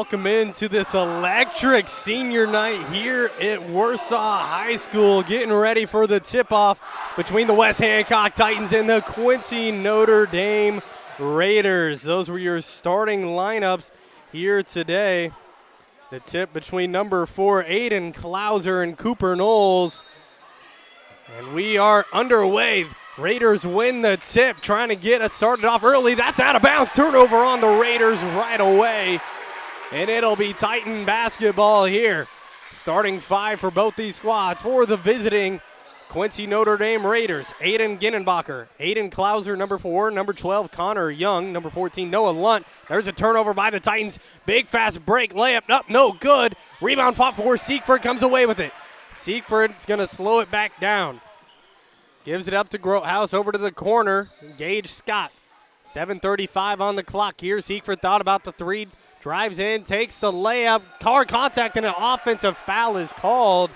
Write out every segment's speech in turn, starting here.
welcome into this electric senior night here at Warsaw High School, getting ready for the tip-off between the West Hancock Titans and the Quincy Notre Dame Raiders. Those were your starting lineups here today. The tip between number 4, Aiden Klauser and Cooper Knowles. And we are underway. Raiders win the tip, trying to get it started off early. That's out of bounds. Turnover on the Raiders right away. And it'll be Titan basketball here. Starting 5 for both these squads. For the visiting Quincy Notre Dame Raiders, Aiden Ginnenbacher, Aiden Klauser, number 4, number 12, Connor Young, number 14, Noah Lunt. There's a turnover by the Titans. Big fast break, layup up, no good. Rebound fought for. Siegfried comes away with it. Siegfried's going to slow it back down. Gives it up to Grothaus, over to the corner. Gage Scott. 7:35 on the clock here. Siegfried thought about the three. Drives in, takes the layup. Hard contact and an offensive foul is called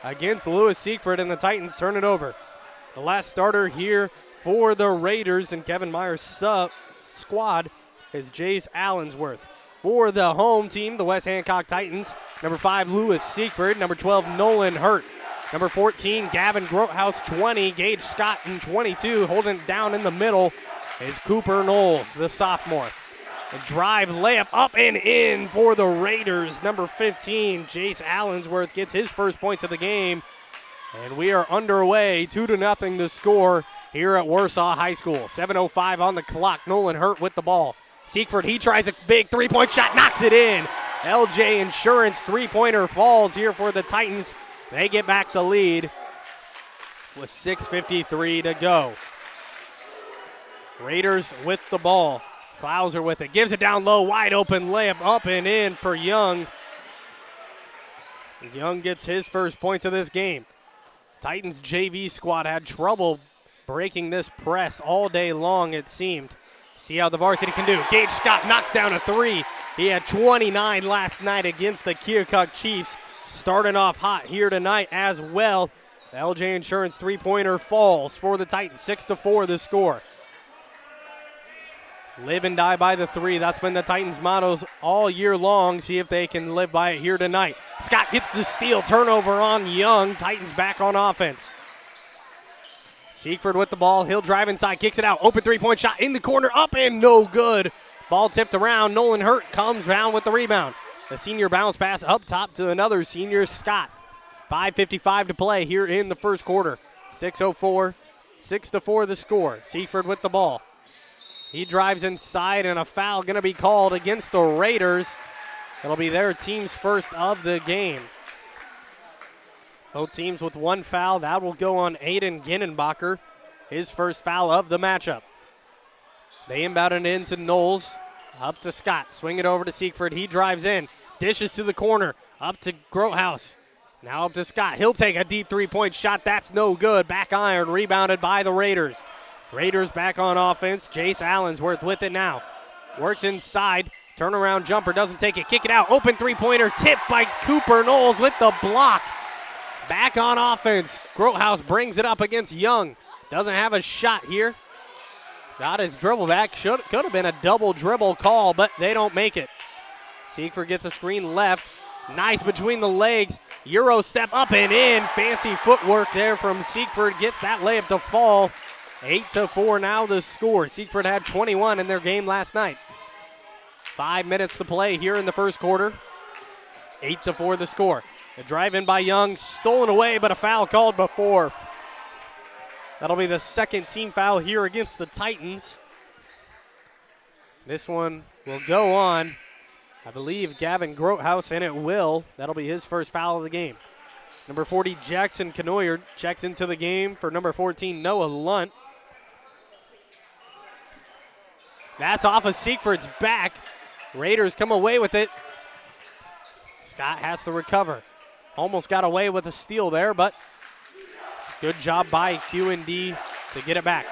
against Lewis Siegfried, and the Titans turn it over. The last starter here for the Raiders and Kevin Meyer's squad is Jace Allensworth. For the home team, the West Hancock Titans, number 5, Lewis Siegfried. Number 12, Nolan Hurt. Number 14, Gavin Grothaus. 20, Gage Scott. And 22, holding it down in the middle, is Cooper Knowles, the sophomore. A drive, layup, up and in for the Raiders. Number 15, Jace Allensworth gets his first points of the game. And we are underway, 2-0 the score here at Warsaw High School. 7:05 on the clock. Nolan Hurt with the ball. Siegfried, he tries a big three-point shot, knocks it in. LJ Insurance three-pointer falls here for the Titans. They get back the lead with 6:53 to go. Raiders with the ball. Klauser with it, gives it down low, wide open layup, up and in for Young. Young gets his first points of this game. Titans JV squad had trouble breaking this press all day long, it seemed. See how the varsity can do. Gage Scott knocks down a three. He had 29 last night against the Keokuk Chiefs. Starting off hot here tonight as well. The LJ Insurance three-pointer falls for the Titans. 6-4 the score. Live and die by the three. That's been the Titans' mottos all year long. See if they can live by it here tonight. Scott gets the steal. Turnover on Young. Titans back on offense. Siegfried with the ball. He'll drive inside. Kicks it out. Open three-point shot in the corner. Up and no good. Ball tipped around. Nolan Hurt comes down with the rebound. The senior bounce pass up top to another senior, Scott. 5:55 to play here in the first quarter. 6:04. 6-4 the score. Siegfried with the ball. He drives inside, and a foul going to be called against the Raiders. It'll be their team's first of the game. Both teams with one foul. That will go on Aiden Ginnenbacher, his first foul of the matchup. They inbound it into Knowles. Up to Scott. Swing it over to Siegfried. He drives in. Dishes to the corner. Up to Grothaus. Now up to Scott. He'll take a deep three-point shot. That's no good. Back iron. Rebounded by the Raiders. Raiders back on offense. Jace Allensworth with it now. Works inside. Turnaround jumper. Doesn't take it. Kick it out. Open three-pointer. Tipped by Cooper Knowles with the block. Back on offense. Grothaus brings it up against Young. Doesn't have a shot here. Got his dribble back. Could have been a double dribble call, but they don't make it. Siegfried gets a screen left. Nice between the legs. Euro step up and in. Fancy footwork there from Siegfried. Gets that layup to fall. 8-4 now the score. Siegfried had 21 in their game last night. 5 minutes to play here in the first quarter. 8-4 the score. The drive in by Young. Stolen away, but a foul called before. That'll be the second team foul here against the Titans. This one will go on, I believe, Gavin Grothaus, and it will. That'll be his first foul of the game. Number 40, Jackson Canoyer checks into the game for number 14, Noah Lunt. That's off of Siegfried's back. Raiders come away with it. Scott has to recover. Almost got away with a steal there, but good job by Q&D to get it back.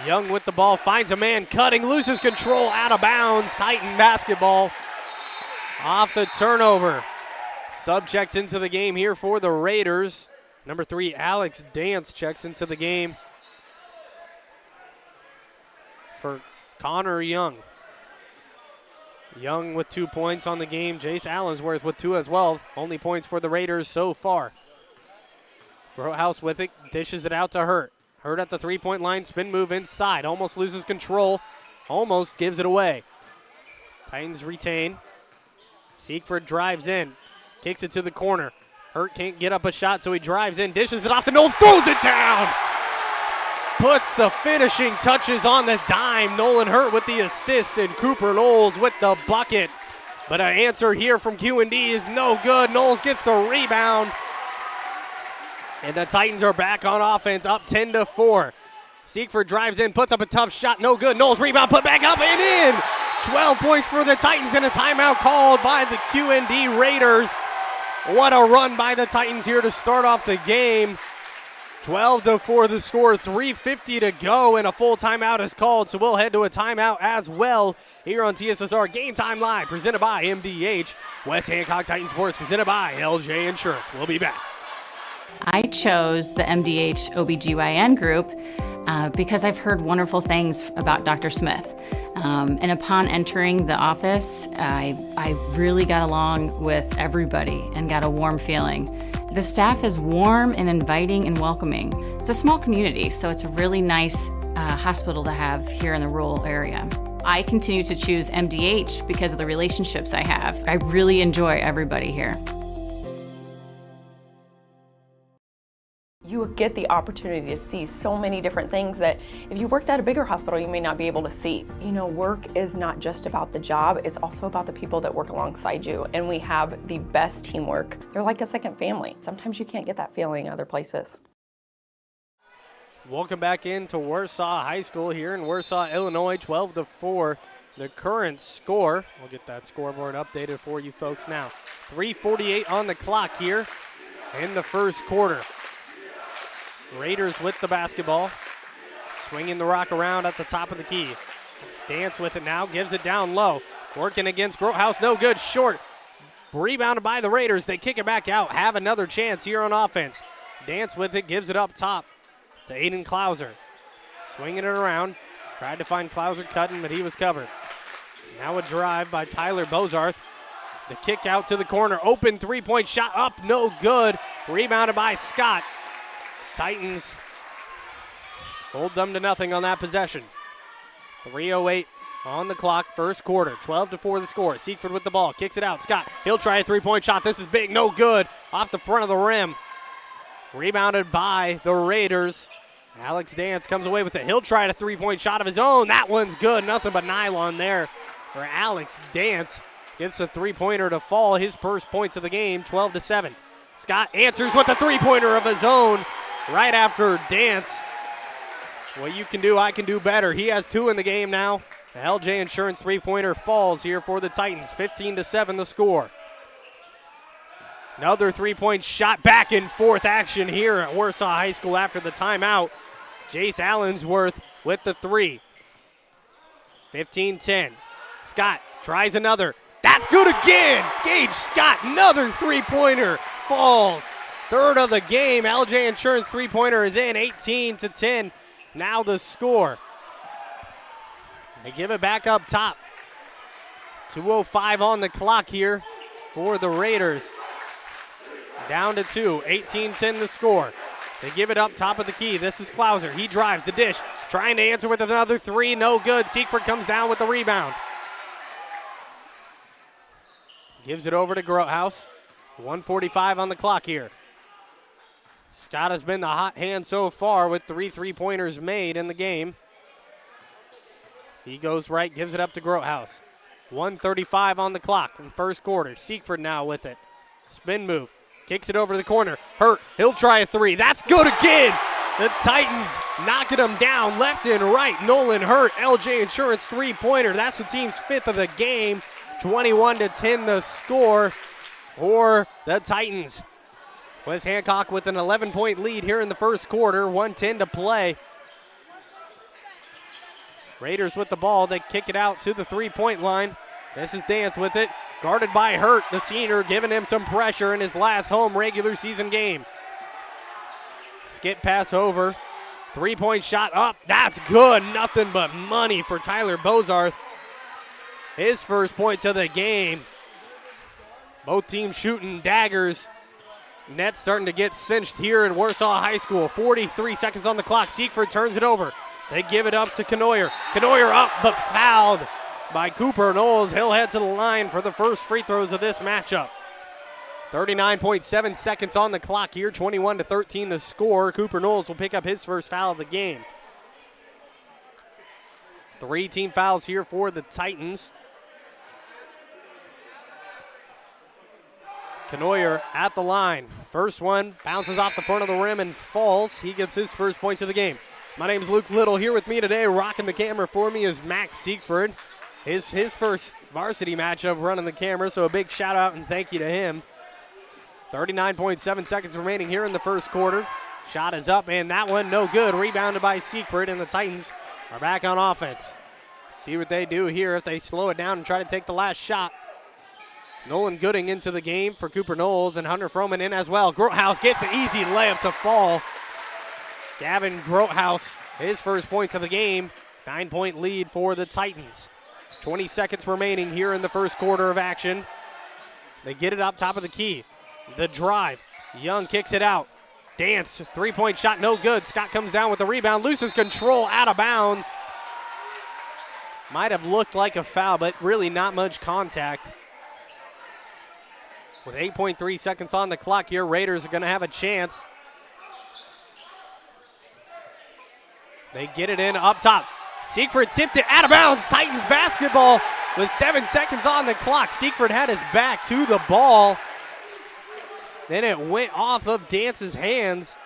Young with the ball, finds a man cutting, loses control, out of bounds. Titan basketball off the turnover. Sub checks into the game here for the Raiders. Number 3, Alex Dance checks into the game for Connor Young. Young with 2 points on the game. Jace Allensworth with 2 as well. Only points for the Raiders so far. Grotehouse with it, dishes it out to Hurt. Hurt at the three-point line, spin move inside. Almost loses control, almost gives it away. Titans retain. Siegfried drives in, kicks it to the corner. Hurt can't get up a shot, so he drives in, dishes it off to Knowles, throws it down! Puts the finishing touches on the dime. Nolan Hurt with the assist, and Cooper Knowles with the bucket. But an answer here from Q&D is no good. Knowles gets the rebound. And the Titans are back on offense, up 10-4. Siegfried drives in, puts up a tough shot, no good. Knowles rebound, put back up and in. 12 points for the Titans, and a timeout called by the Q&D Raiders. What a run by the Titans here to start off the game. 12-4 the score, 3:50 to go, and a full timeout is called, so we'll head to a timeout as well here on TSSR Game Time Live, presented by MDH. West Hancock Titan Sports, presented by LJ Insurance. We'll be back. I chose the MDH OBGYN group because I've heard wonderful things about Dr. Smith. And upon entering the office, I really got along with everybody and got a warm feeling. The staff is warm and inviting and welcoming. It's a small community, so it's a really nice hospital to have here in the rural area. I continue to choose MDH because of the relationships I have. I really enjoy everybody here. You get the opportunity to see so many different things that if you worked at a bigger hospital, you may not be able to see. You know, work is not just about the job, it's also about the people that work alongside you. And we have the best teamwork. They're like a second family. Sometimes you can't get that feeling other places. Welcome back into Warsaw High School here in Warsaw, Illinois, 12-4. The current score, we'll get that scoreboard updated for you folks now. 3:48 on the clock here in the first quarter. Raiders with the basketball, swinging the rock around at the top of the key. Dance with it now, gives it down low. Working against Grotehouse, no good, short. Rebounded by the Raiders, they kick it back out, have another chance here on offense. Dance with it, gives it up top to Aiden Klauser. Swinging it around, tried to find Klauser cutting, but he was covered. Now a drive by Tyler Bozarth. The kick out to the corner, open three-point shot up, no good. Rebounded by Scott. Titans hold them to nothing on that possession. 3:08 on the clock, first quarter. 12-4 the score. Siegfried with the ball, kicks it out. Scott, he'll try a three-point shot. This is big, no good. Off the front of the rim. Rebounded by the Raiders. Alex Dance comes away with it. He'll try a three-point shot of his own. That one's good. Nothing but nylon there for Alex Dance. Gets a three-pointer to fall. His first points of the game, 12-7. Scott answers with a three-pointer of his own. Right after Dance. What you can do, I can do better. He has 2 in the game now. The LJ Insurance three-pointer falls here for the Titans. 15-7 the score. Another three-point shot, back and forth action here at Warsaw High School after the timeout. Jace Allensworth with the three. 15-10. Scott tries another. That's good again. Gage Scott, another three-pointer, falls. Third of the game. LJ Insurance three-pointer is in, 18-10. Now the score. They give it back up top. 2:05 on the clock here for the Raiders. Down to 2, 18-10 the score. They give it up top of the key. This is Klauser. He drives the dish, trying to answer with another three. No good. Siegfried comes down with the rebound. Gives it over to Grotehouse. 1:45 on the clock here. Scott has been the hot hand so far with 3 three-pointers made in the game. He goes right, gives it up to Grotehouse. 1:35 on the clock in first quarter. Siegfried now with it. Spin move. Kicks it over to the corner. Hurt. He'll try a three. That's good again. The Titans knocking them down left and right. Nolan Hurt, LJ Insurance three-pointer. That's the team's 5th of the game. 21-10 the score for the Titans. West Hancock with an 11-point lead here in the first quarter. 1:10 to play. Raiders with the ball. They kick it out to the three-point line. This is Dance with it. Guarded by Hurt, the senior, giving him some pressure in his last home regular season game. Skip pass over. Three-point shot up. That's good. Nothing but money for Tyler Bozarth. his first points of the game. Both teams shooting daggers. Net starting to get cinched here in Warsaw High School. 43 seconds on the clock. Siegfried turns it over. They give it up to Knoyer. Knoyer up, but fouled by Cooper Knowles. He'll head to the line for the first free throws of this matchup. 39.7 seconds on the clock here. 21-13 the score. Cooper Knowles will pick up his first foul of the game. 3 team fouls here for the Titans. Knoyer at the line. First one bounces off the front of the rim and falls. He gets his first points of the game. My name is Luke Little. Here with me today, rocking the camera for me, is Max Siegfried. His first varsity matchup running the camera, so a big shout out and thank you to him. 39.7 seconds remaining here in the first quarter. Shot is up, and that one no good. Rebounded by Siegfried, and the Titans are back on offense. See what they do here if they slow it down and try to take the last shot. Nolan Gooding into the game for Cooper Knowles, and Hunter Froman in as well. Grothaus gets an easy layup to fall. Gavin Grothaus, his first points of the game. 9-point lead for the Titans. 20 seconds remaining here in the first quarter of action. They get it up top of the key. The drive. Young kicks it out. Dance, three-point shot, no good. Scott comes down with the rebound, loses control, out of bounds. Might have looked like a foul, but really not much contact. With 8.3 seconds on the clock here, Raiders are going to have a chance. They get it in up top. Siegfried tipped it out of bounds. Titans basketball with 7 seconds on the clock. Siegfried had his back to the ball. Then it went off of Dance's hands.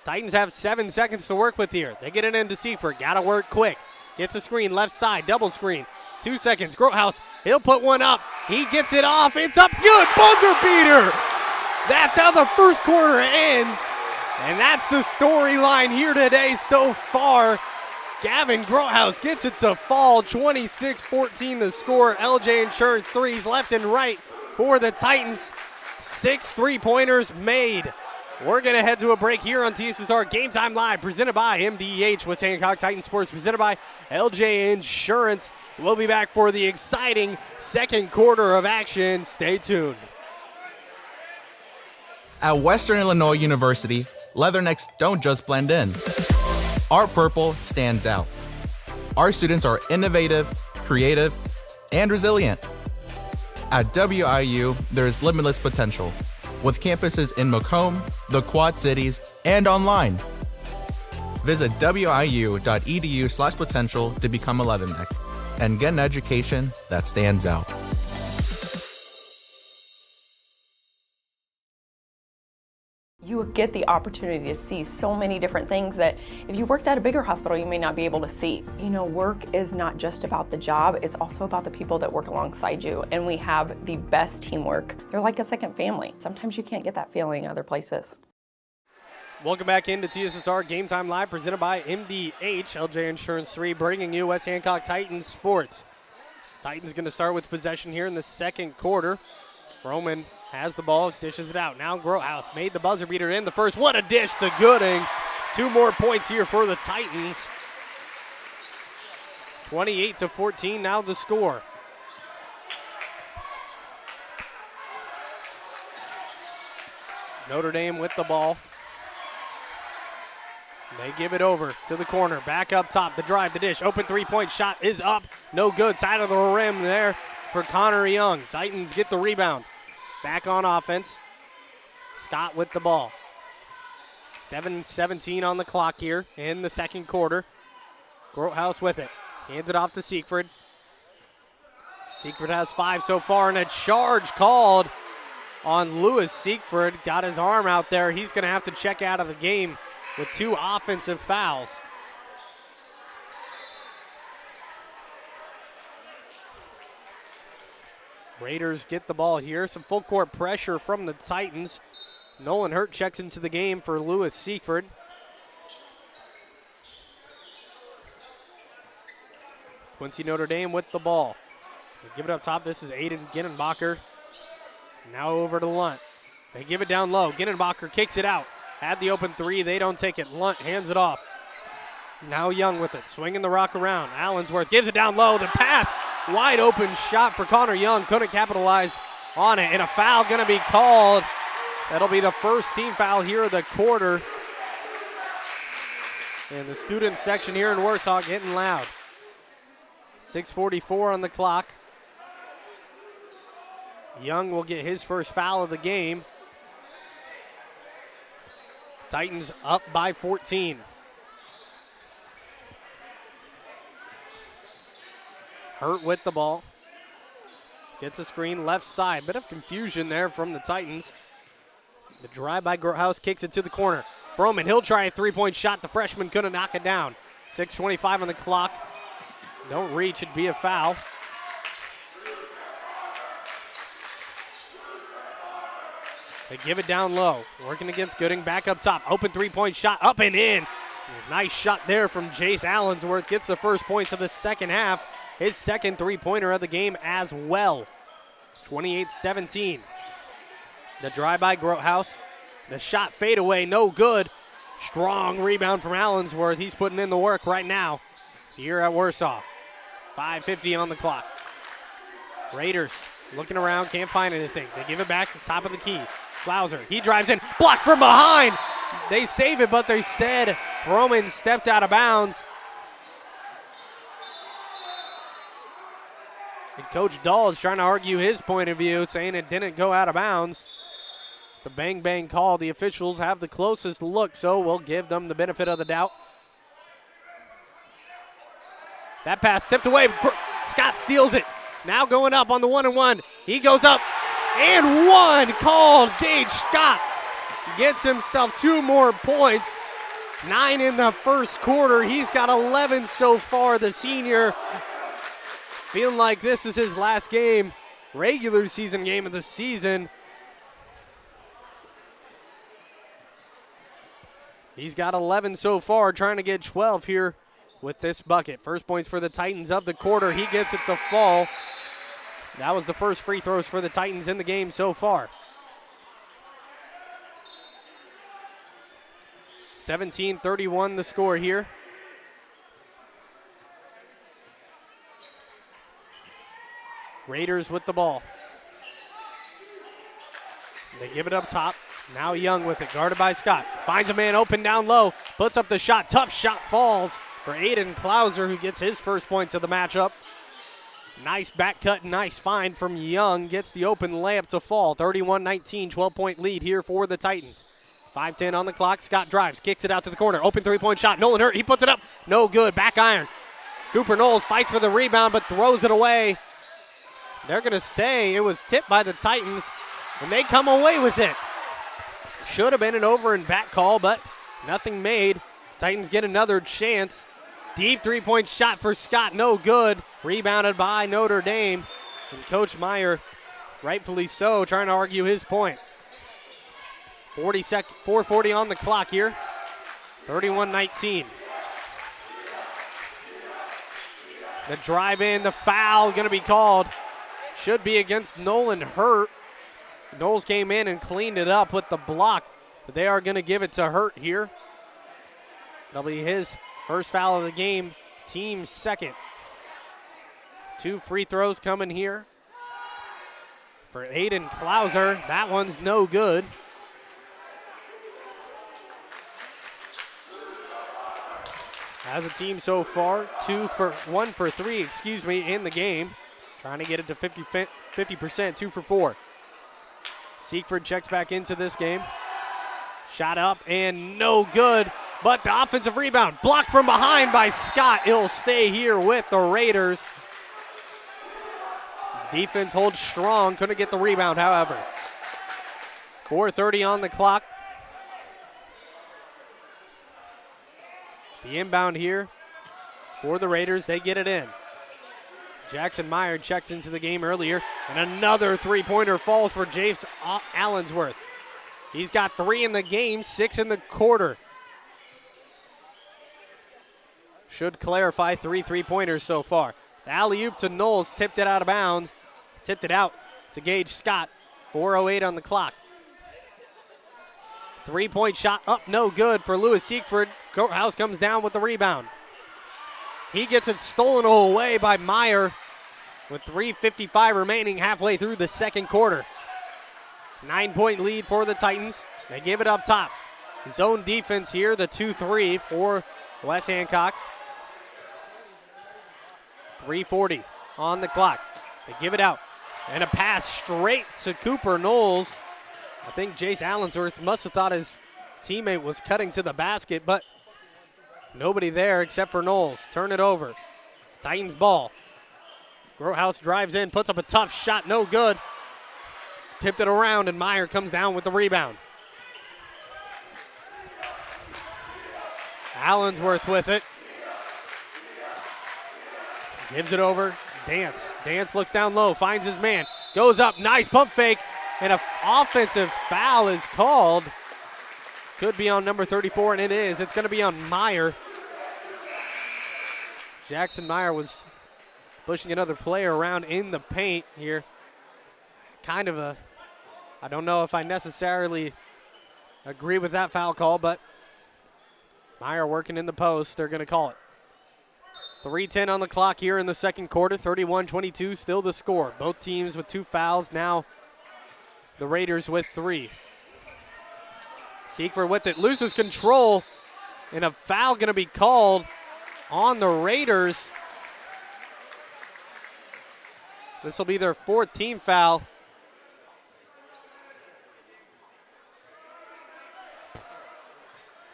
Titans have 7 seconds to work with here. They get it into Siegfried. Got to work quick. Gets a screen, left side, double screen. 2 seconds. Grothaus, he'll put one up. He gets it off. It's up good. Buzzer beater. That's how the first quarter ends. And that's the storyline here today so far. Gavin Grothaus gets it to fall. 26-14 the score. LJ Insurance threes left and right for the Titans. 6 3-pointers made. We're going to head to a break here on TSSR Game Time Live, presented by MDH with Hancock Titan Sports, presented by LJ Insurance. We'll be back for the exciting second quarter of action. Stay tuned. At Western Illinois University, Leathernecks don't just blend in. Our purple stands out. Our students are innovative, creative, and resilient. At WIU, there's limitless potential, with campuses in Macomb, the Quad Cities, and online. Visit wiu.edu/potential to become a Leatherneck and get an education that stands out. You will get the opportunity to see so many different things that if you worked at a bigger hospital, you may not be able to see. You know, work is not just about the job, it's also about the people that work alongside you. And we have the best teamwork. They're like a second family. Sometimes you can't get that feeling other places. Welcome back into TSSR Game Time Live, presented by MDH, LJ Insurance 3, bringing you West Hancock Titans Sports. Titans going to start with possession here in the second quarter. Roman has the ball, dishes it out. Now Grothaus made the buzzer beater in the first. What a dish to Gooding. 2 more points here for the Titans. 28-14 now the score. Notre Dame with the ball. They give it over to the corner. Back up top, the drive, the dish. Open three-point shot is up. No good. Side of the rim there for Connor Young. Titans get the rebound. Back on offense. Scott with the ball. 7:17 on the clock here in the second quarter. Grothaus with it. Hands it off to Siegfried. Siegfried has 5 so far, and a charge called on Lewis Siegfried. Got his arm out there. He's going to have to check out of the game with 2 offensive fouls. Raiders get the ball here. Some full court pressure from the Titans. Nolan Hurt checks into the game for Lewis Siegfried. Quincy Notre Dame with the ball. They give it up top. This is Aiden Ginnenbacher. Now over to Lunt. They give it down low. Ginnenbacher kicks it out. Had the open 3. They don't take it. Lunt hands it off. Now Young with it, swinging the rock around. Allensworth gives it down low. The pass, wide open shot for Connor Young. Couldn't capitalize on it, and a foul going to be called. That'll be the first team foul here of the quarter. And the student section here in Warsaw getting loud. 6:44 on the clock. Young will get his first foul of the game. Titans up by 14. Hurt with the ball. Gets a screen left side. Bit of confusion there from the Titans. The drive by Grotehouse kicks it to the corner. Froman, he'll try a three-point shot. The freshman couldn't knock it down. 6:25 on the clock. Don't reach, it'd be a foul. They give it down low. Working against Gooding, back up top. Open three-point shot, up and in. Nice shot there from Jace Allensworth. Gets the first points of the second half. His second three-pointer of the game as well. 28-17. The drive by Grotehouse. The shot fade away, no good. Strong rebound from Allensworth. He's putting in the work right now here at Warsaw. 5:50 on the clock. Raiders looking around, can't find anything. They give it back to the top of the key. Klauser, he drives in, blocked from behind. They save it, but they said Froman stepped out of bounds. And Coach Dahl is trying to argue his point of view, saying it didn't go out of bounds. It's a bang-bang call. The officials have the closest look, so we'll give them the benefit of the doubt. That pass tipped away. Scott steals it. Now going up on the 1-and-1. He goes up and one called. Gage Scott gets himself 2 more points. 9 in the first quarter. He's got 11 so far, the senior. Feeling like this is his last game, regular season game of the season. He's got 11 so far, trying to get 12 here with this bucket. First points for the Titans of the quarter. He gets it to fall. That was the first free throws for the Titans in the game so far. 17-31 the score here. Raiders with the ball. They give it up top. Now Young with it, guarded by Scott. Finds a man open down low, puts up the shot. Tough shot falls for Aiden Klauser, who gets his first points of the matchup. Nice back cut, nice find from Young. Gets the open layup to fall. 31-19, 12-point lead here for the Titans. 5:10 on the clock. Scott drives, kicks it out to the corner. Open three-point shot. Nolan Hurt, he puts it up. No good, back iron. Cooper Knowles fights for the rebound but throws it away. They're going to say it was tipped by the Titans, and they come away with it. Should have been an over and back call, but nothing made. Titans get another chance. Deep three-point shot for Scott, no good. Rebounded by Notre Dame. And Coach Meyer, rightfully so, trying to argue his point. 4:40 on the clock here. 31-19. The drive in, the foul going to be called. Should be against Nolan Hurt. Knowles came in and cleaned it up with the block, but they are going to give it to Hurt here. That'll be his first foul of the game, team second. 2 free throws coming here for Aiden Klauser. That one's no good. As a team so far, 1 for 3, in the game. Trying to get it to 50%, 2 for 4. Siegfried checks back into this game. Shot up and no good, but the offensive rebound blocked from behind by Scott. It'll stay here with the Raiders. Defense holds strong, couldn't get the rebound, however. 4:30 on the clock. The inbound here for the Raiders, they get it in. Jackson Meyer checked into the game earlier, and another three-pointer falls for Jace Allensworth. He's got 3 in the game, 6 in the quarter. Should clarify 3 three-pointers so far. The alley-oop to Knowles, tipped it out of bounds. Tipped it out to Gage Scott. 4:08 on the clock. Three-point shot up, no good for Lewis Siegfried. Grotehouse comes down with the rebound. He gets it stolen away by Meyer with 3:55 remaining halfway through the second quarter. 9-point lead for the Titans. They give it up top. Zone defense here, the 2-3 for West Hancock. 3:40 on the clock. They give it out. And a pass straight to Cooper Knowles. I think Jace Allensworth must have thought his teammate was cutting to the basket, but nobody there except for Knowles. Turn it over. Titans ball. Grotehouse drives in, puts up a tough shot, no good. Tipped it around, and Meyer comes down with the rebound. Allensworth with it. Gives it over. Dance. Dance looks down low, finds his man. Goes up, nice pump fake, and an offensive foul is called. Could be on number 34, and it is. It's going to be on Meyer. Jackson Meyer was pushing another player around in the paint here. Kind of a, I don't know if I necessarily agree with that foul call, but Meyer working in the post. They're going to call it. 3:10 on the clock here in the second quarter. 31-22 still the score. Both teams with 2 fouls. Now the Raiders with 3. Siegfried with it. Loses control. And a foul going to be called on the Raiders. This will be their 4th team foul.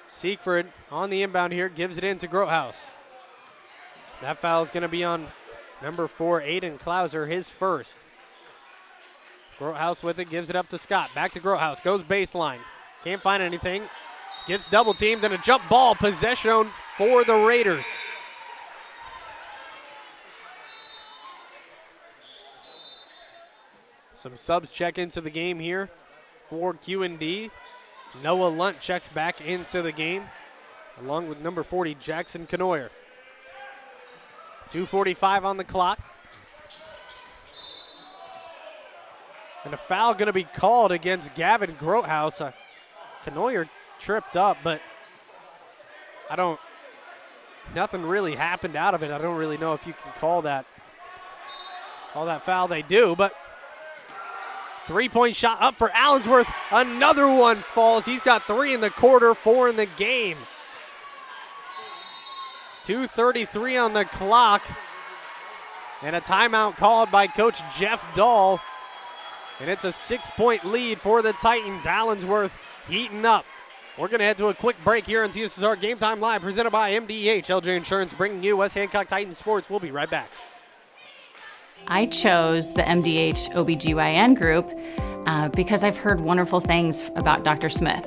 Siegfried on the inbound here. Gives it in to Grotehouse. That foul is going to be on number 4, Aiden Klauser, his first. Grotehouse with it, gives it up to Scott. Back to Grotehouse, goes baseline. Can't find anything. Gets double teamed and a jump ball. Possession for the Raiders. Some subs check into the game here for Q&D. Noah Lunt checks back into the game, along with number 40, Jackson Canoyer. 2:45 on the clock. And a foul going to be called against Gavin Grotehouse. Canoyer tripped up, but nothing really happened out of it. I don't really know if you can call that foul. They do, but 3-point shot up for Allensworth. Another one falls. He's got 3 in the quarter, 4 in the game. 2:33 on the clock. And a timeout called by Coach Jeff Dahl. And it's a 6-point lead for the Titans. Allensworth heating up. We're going to head to a quick break here on TSSR Game Time Live, presented by MDH LJ Insurance, bringing you West Hancock Titans Sports. We'll be right back. I chose the MDH OBGYN group because I've heard wonderful things about Dr. Smith.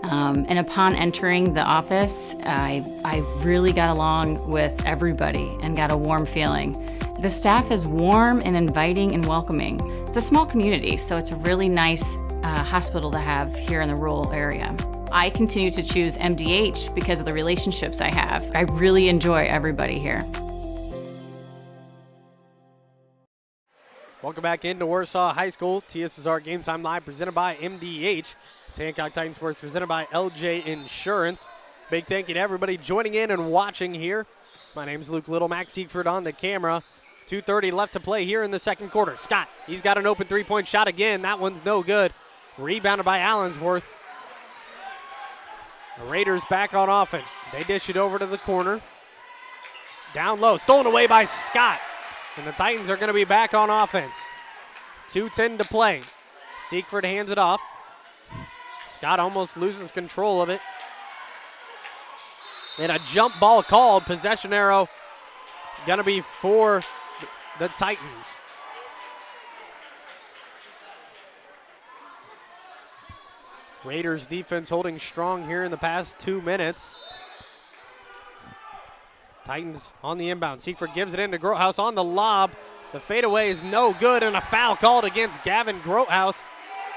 And upon entering the office, I really got along with everybody and got a warm feeling. The staff is warm and inviting and welcoming. It's a small community, so it's a really nice hospital to have here in the rural area. I continue to choose MDH because of the relationships I have. I really enjoy everybody here. Welcome back into Warsaw High School. TSSR Game Time Live, presented by MDH. Hancock Titans Sports, presented by LJ Insurance. Big thank you to everybody joining in and watching here. My name's Luke Little, Max Siegfried on the camera. 2:30 left to play here in the second quarter. Scott, he's got an open 3-point shot again. That one's no good. Rebounded by Allensworth. The Raiders back on offense. They dish it over to the corner. Down low, stolen away by Scott. And the Titans are going to be back on offense. 2:10 to play. Siegfried hands it off. Scott almost loses control of it. And a jump ball called. Possession arrow going to be for the Titans. Raiders defense holding strong here in the past 2 minutes. Titans on the inbound. Siegfried gives it in to Grotehouse on the lob. The fadeaway is no good, and a foul called against Gavin Grotehouse.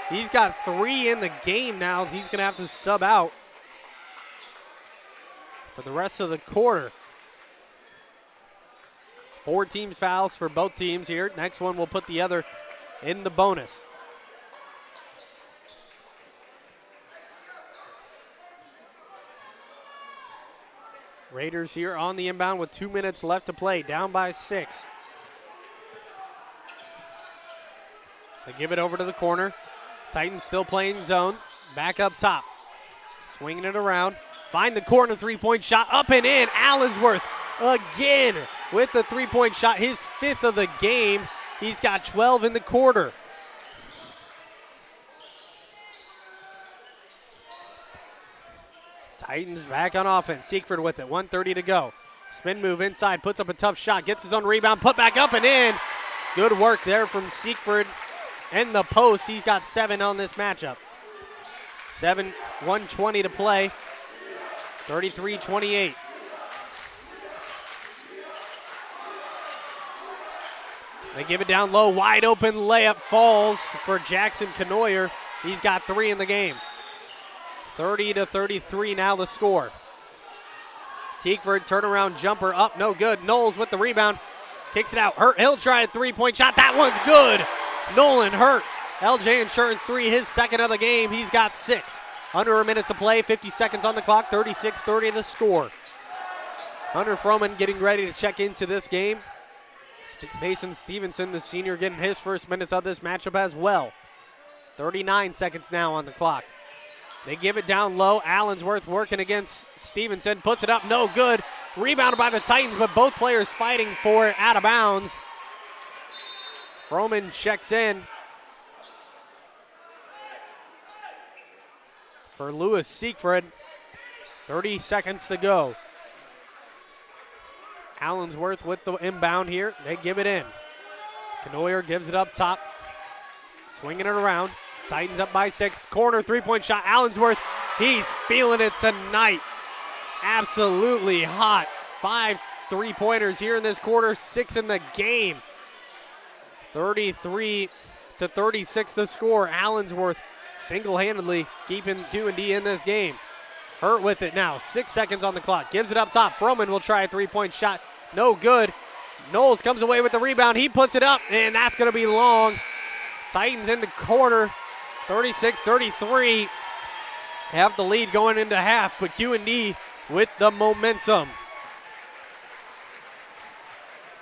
He's got 3 in the game now. He's going to have to sub out for the rest of the quarter. 4 teams fouls for both teams here. Next one will put the other in the bonus. Raiders here on the inbound with 2 minutes left to play, down by 6. They give it over to the corner. Titans still playing zone. Back up top. Swinging it around. Find the corner three-point shot. Up and in. Allensworth again with the three-point shot. His 5th of the game. He's got 12 in the quarter. Titans back on offense. Siegfried with it. 1:30 to go. Spin move inside. Puts up a tough shot. Gets his own rebound. Put back up and in. Good work there from Siegfried and the post. He's got 7 on this matchup. 1:20 to play. 33-28. They give it down low. Wide open layup falls for Jackson Canoyer. He's got 3 in the game. 30-33 now the score. Siegfried turnaround jumper up, no good. Knowles with the rebound, kicks it out. Hurt, he'll try a three-point shot. That one's good. Nolan Hurt, LJ Insurance 3, his 2nd of the game. He's got 6. Under a minute to play, 50 seconds on the clock, 36-30 the score. Hunter Froman getting ready to check into this game. Mason Stevenson, the senior, getting his first minutes of this matchup as well. 39 seconds now on the clock. They give it down low. Allensworth working against Stevenson. Puts it up. No good. Rebounded by the Titans, but both players fighting for it out of bounds. Froman checks in for Lewis Siegfried. 30 seconds to go. Allensworth with the inbound here. They give it in. Canoyer gives it up top. Swinging it around. Titans up by 6. Corner three-point shot. Allensworth, he's feeling it tonight. Absolutely hot. 5 3-pointers here in this quarter. 6 in the game. 33-36 the score. Allensworth single-handedly keeping Q&D in this game. Hurt with it now. 6 seconds on the clock. Gives it up top. Froman will try a three-point shot. No good. Knowles comes away with the rebound. He puts it up, and that's going to be long. Titans in the corner. 36-33. Have the lead going into half, but Q&D with the momentum.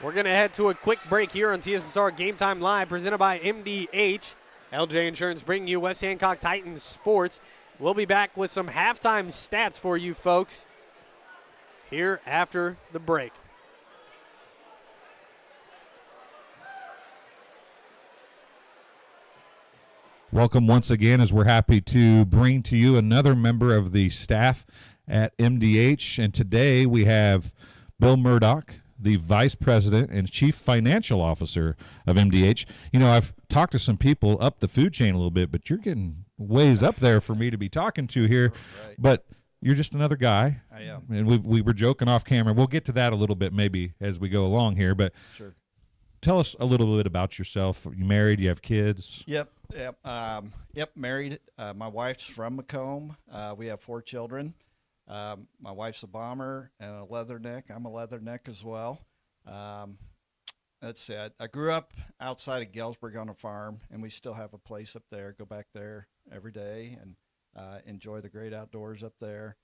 We're going to head to a quick break here on TSSR Game Time Live, presented by MDH. LJ Insurance bringing you West Hancock Titans sports. We'll be back with some halftime stats for you folks here after the break. Welcome once again, as we're happy to bring to you another member of the staff at MDH. And today we have Bill Murdoch, the Vice President and Chief Financial Officer of MDH. You know, I've talked to some people up the food chain a little bit, but you're getting ways up there for me to be talking to here. Right. But you're just another guy. I am. And we were joking off camera. We'll get to that a little bit maybe as we go along here. But sure. Tell us a little bit about yourself. Are you married? You have kids? Yep, married. My wife's from Macomb. We have 4 children. My wife's a bomber and a leatherneck. I'm a leatherneck as well. That's it. I grew up outside of Galesburg on a farm, and we still have a place up there. Go back there every day and enjoy the great outdoors up there.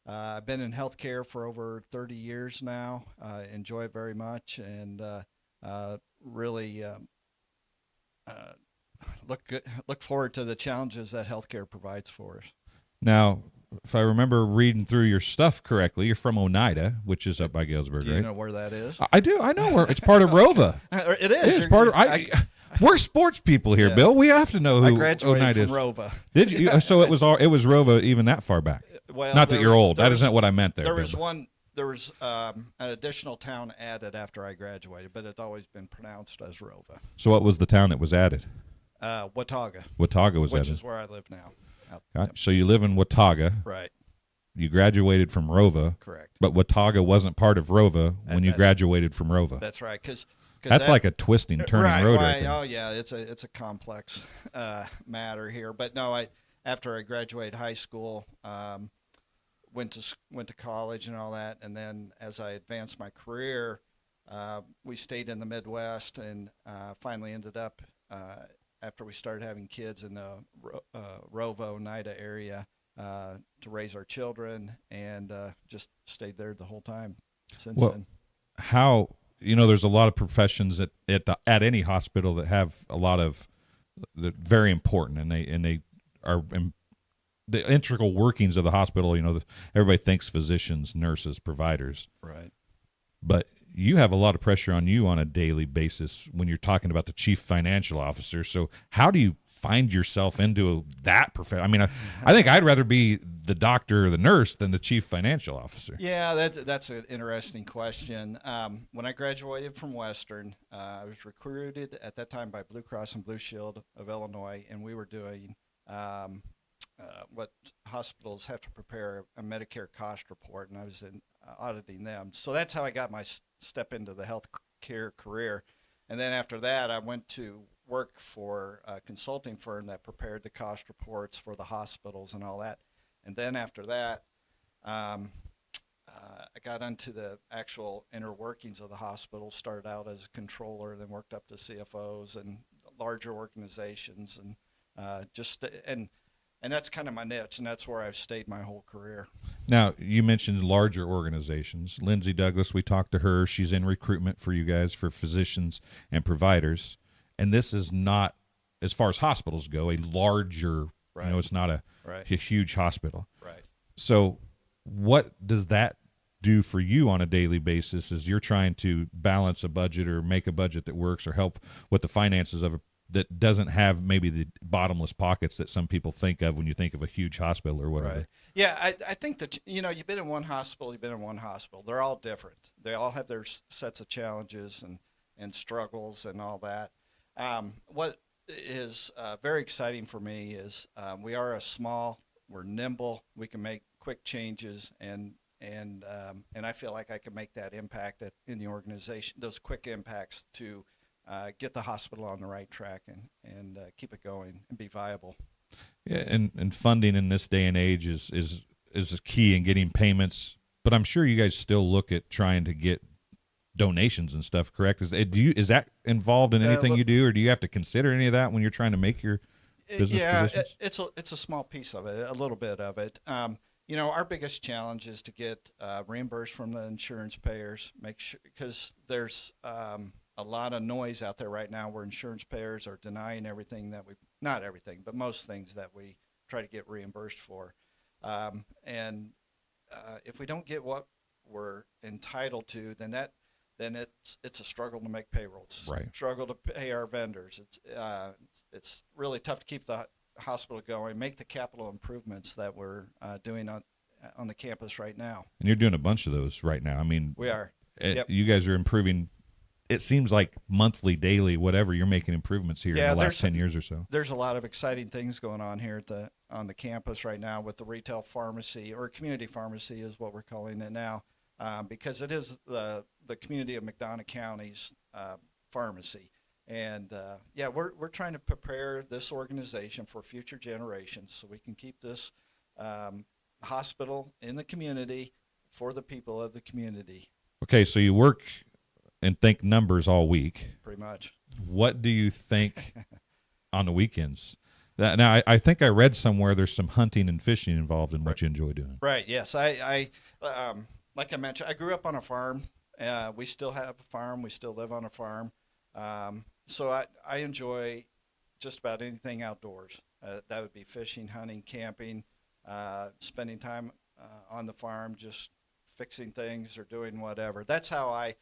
I've been in healthcare for over 30 years now. Enjoy it very much, and really look forward to the challenges that healthcare provides for us. Now, if I remember reading through your stuff correctly, you're from Oneida, which is up by Galesburg, Do you right? know where that is? I do. I know where. It's part of Rova. It is. It's part of. We're sports people here, Yeah. Bill. We have to know who I graduated Oneida from is. Rova. Did you? So it was Rova even that far back. Well, Not that you're old. That isn't what I meant there. There Bill. was an additional town added after I graduated, but it's always been pronounced as Rova. So what was the town that was added? Watauga. Watauga was which added. is where I live now. Right. So you live in Watauga. Right. You graduated from Rova. Correct. But Watauga wasn't part of Rova when you graduated from Rova. That's right. That's like a twisting, turning road right there. Oh yeah, it's a complex matter here. But no, after I graduated high school, went to college and all that, and then as I advanced my career, we stayed in the Midwest and finally ended up after we started having kids in the Rova, Oneida area. to raise our children, and just stayed there the whole time since Well, then. How, there's a lot of professions at any hospital that have a lot of that very important, and they are the integral workings of the hospital. Everybody thinks physicians, nurses, providers, Right. but you have a lot of pressure on you on a daily basis when you're talking about the chief financial officer. So how do you find yourself into that profession? I mean, I think I'd rather be the doctor or the nurse than the chief financial officer. Yeah, that's an interesting question. When I graduated from Western, I was recruited at that time by Blue Cross and Blue Shield of Illinois, and we were doing what hospitals have to prepare a Medicare cost report, and I was auditing them. So that's how I got my step into the healthcare career. And then after that, I went to work for a consulting firm that prepared the cost reports for the hospitals and all that. And then after that, I got into the actual inner workings of the hospital, started out as a controller, then worked up to CFOs and larger organizations, and and that's kind of my niche, and that's where I've stayed my whole career. Now, you mentioned larger organizations. Lindsay Douglas, we talked to her. She's in recruitment for you guys for physicians and providers. And this is not, as far as hospitals go, a larger, Right. it's not a huge hospital. Right. So what does that do for you on a daily basis as you're trying to balance a budget or make a budget that works or help with the finances of that doesn't have maybe the bottomless pockets that some people think of when you think of a huge hospital or whatever? Right. Yeah, I think that, you've been in one hospital, They're all different. They all have their sets of challenges and struggles and all that. What is very exciting for me is we're nimble, we can make quick changes, and I feel like I can make that impact in the organization, those quick impacts to get the hospital on the right track and keep it going and be viable. Yeah, and funding in this day and age is a key in getting payments. But I'm sure you guys still look at trying to get donations and stuff, correct? Is that involved in anything you do, or do you have to consider any of that when you're trying to make your business positions? It's a small piece of it, a little bit of it. Our biggest challenge is to get reimbursed from the insurance payers, make sure, because there's a lot of noise out there right now where insurance payers are denying everything not everything, but most things that we try to get reimbursed for. And if we don't get what we're entitled to, then it's a struggle to make payrolls. Right. Struggle to pay our vendors. It's really tough to keep the hospital going, make the capital improvements that we're doing on the campus right now. And you're doing a bunch of those right now. I mean, We are. Yep. You guys are improving. It seems like monthly, daily, whatever, you're making improvements here in the last 10 years or so. There's a lot of exciting things going on here on the campus right now with the retail pharmacy, or community pharmacy is what we're calling it now, because it is the community of McDonough County's pharmacy. And we're trying to prepare this organization for future generations so we can keep this hospital in the community for the people of the community. Okay, so you work and think numbers all week. Pretty much. What do you think on the weekends? Now, I think I read somewhere there's some hunting and fishing involved in what you enjoy doing. Right, yes. I like I mentioned, I grew up on a farm. We still have a farm. We still live on a farm. So I enjoy just about anything outdoors. That would be fishing, hunting, camping, spending time on the farm, just fixing things or doing whatever. That's how I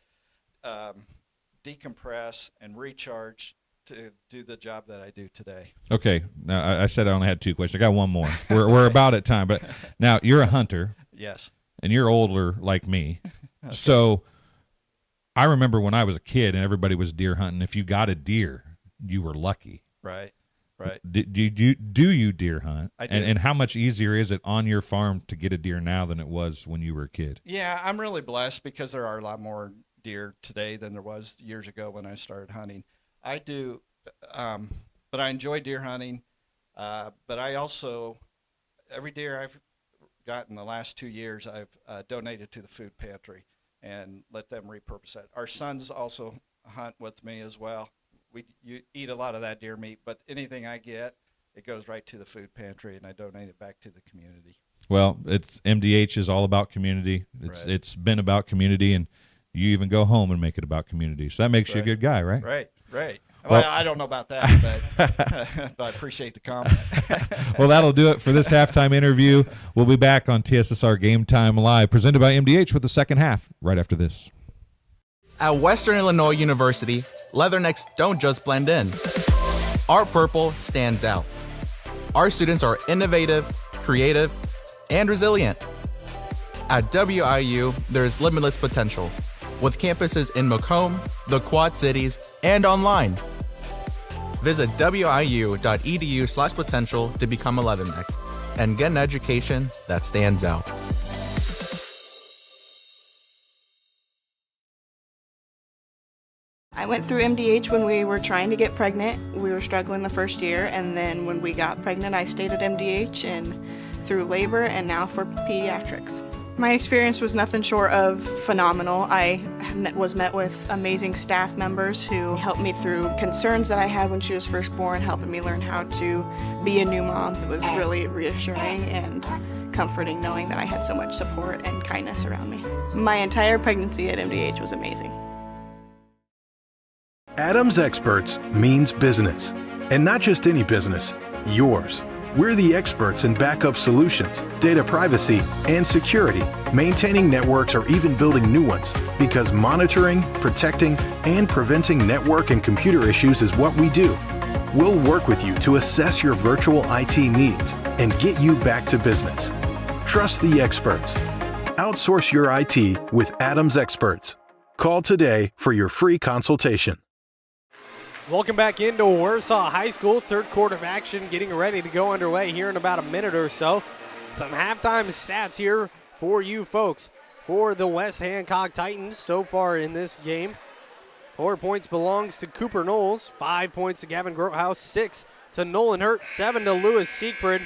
decompress and recharge to do the job that I do today. Okay. Now, I said I only had two questions. I got one more. We're about at time. But now, you're a hunter. Yes. And you're older like me. Okay. So I remember when I was a kid and everybody was deer hunting, if you got a deer, you were lucky. Right. Right. Do you deer hunt? I do. And how much easier is it on your farm to get a deer now than it was when you were a kid? Yeah, I'm really blessed because there are a lot more deer today than there was years ago when I started hunting. I do, but I enjoy deer hunting. But I also, every deer I've gotten the last 2 years, I've donated to the food pantry and let them repurpose that. Our sons also hunt with me as well. You eat a lot of that deer meat, but anything I get it goes right to the food pantry, and I donate it back to the community. Well, it's MDH is all about community. It's been about community, and you even go home and make it about community. So that makes you a good guy, right? Right. Well, I don't know about that, but I appreciate the comment. Well, that'll do it for this halftime interview. We'll be back on TSSR Game Time Live, presented by MDH, with the second half right after this. At Western Illinois University, leathernecks don't just blend in. Our purple stands out. Our students are innovative, creative, and resilient. At WIU, there's limitless potential, with campuses in Macomb, the Quad Cities, and online. Visit wiu.edu/potential to become a leatherneck and get an education that stands out. I went through MDH when we were trying to get pregnant. We were struggling the first year, and then when we got pregnant, I stayed at MDH and through labor and now for pediatrics. My experience was nothing short of phenomenal. I was met with amazing staff members who helped me through concerns that I had when she was first born, helping me learn how to be a new mom. It was really reassuring and comforting knowing that I had so much support and kindness around me. My entire pregnancy at MDH was amazing. Adams Experts means business, and not just any business, yours. We're the experts in backup solutions, data privacy, and security, maintaining networks or even building new ones, because monitoring, protecting, and preventing network and computer issues is what we do. We'll work with you to assess your virtual IT needs and get you back to business. Trust the experts. Outsource your IT with Adams Experts. Call today for your free consultation. Welcome back into Warsaw High School. Third quarter of action getting ready to go underway here in about a minute or so. Some halftime stats here for you folks. For the West Hancock Titans so far in this game, 4 points belongs to Cooper Knowles, 5 points to Gavin Grotehouse, 6 to Nolan Hurt, 7 to Lewis Siegfried.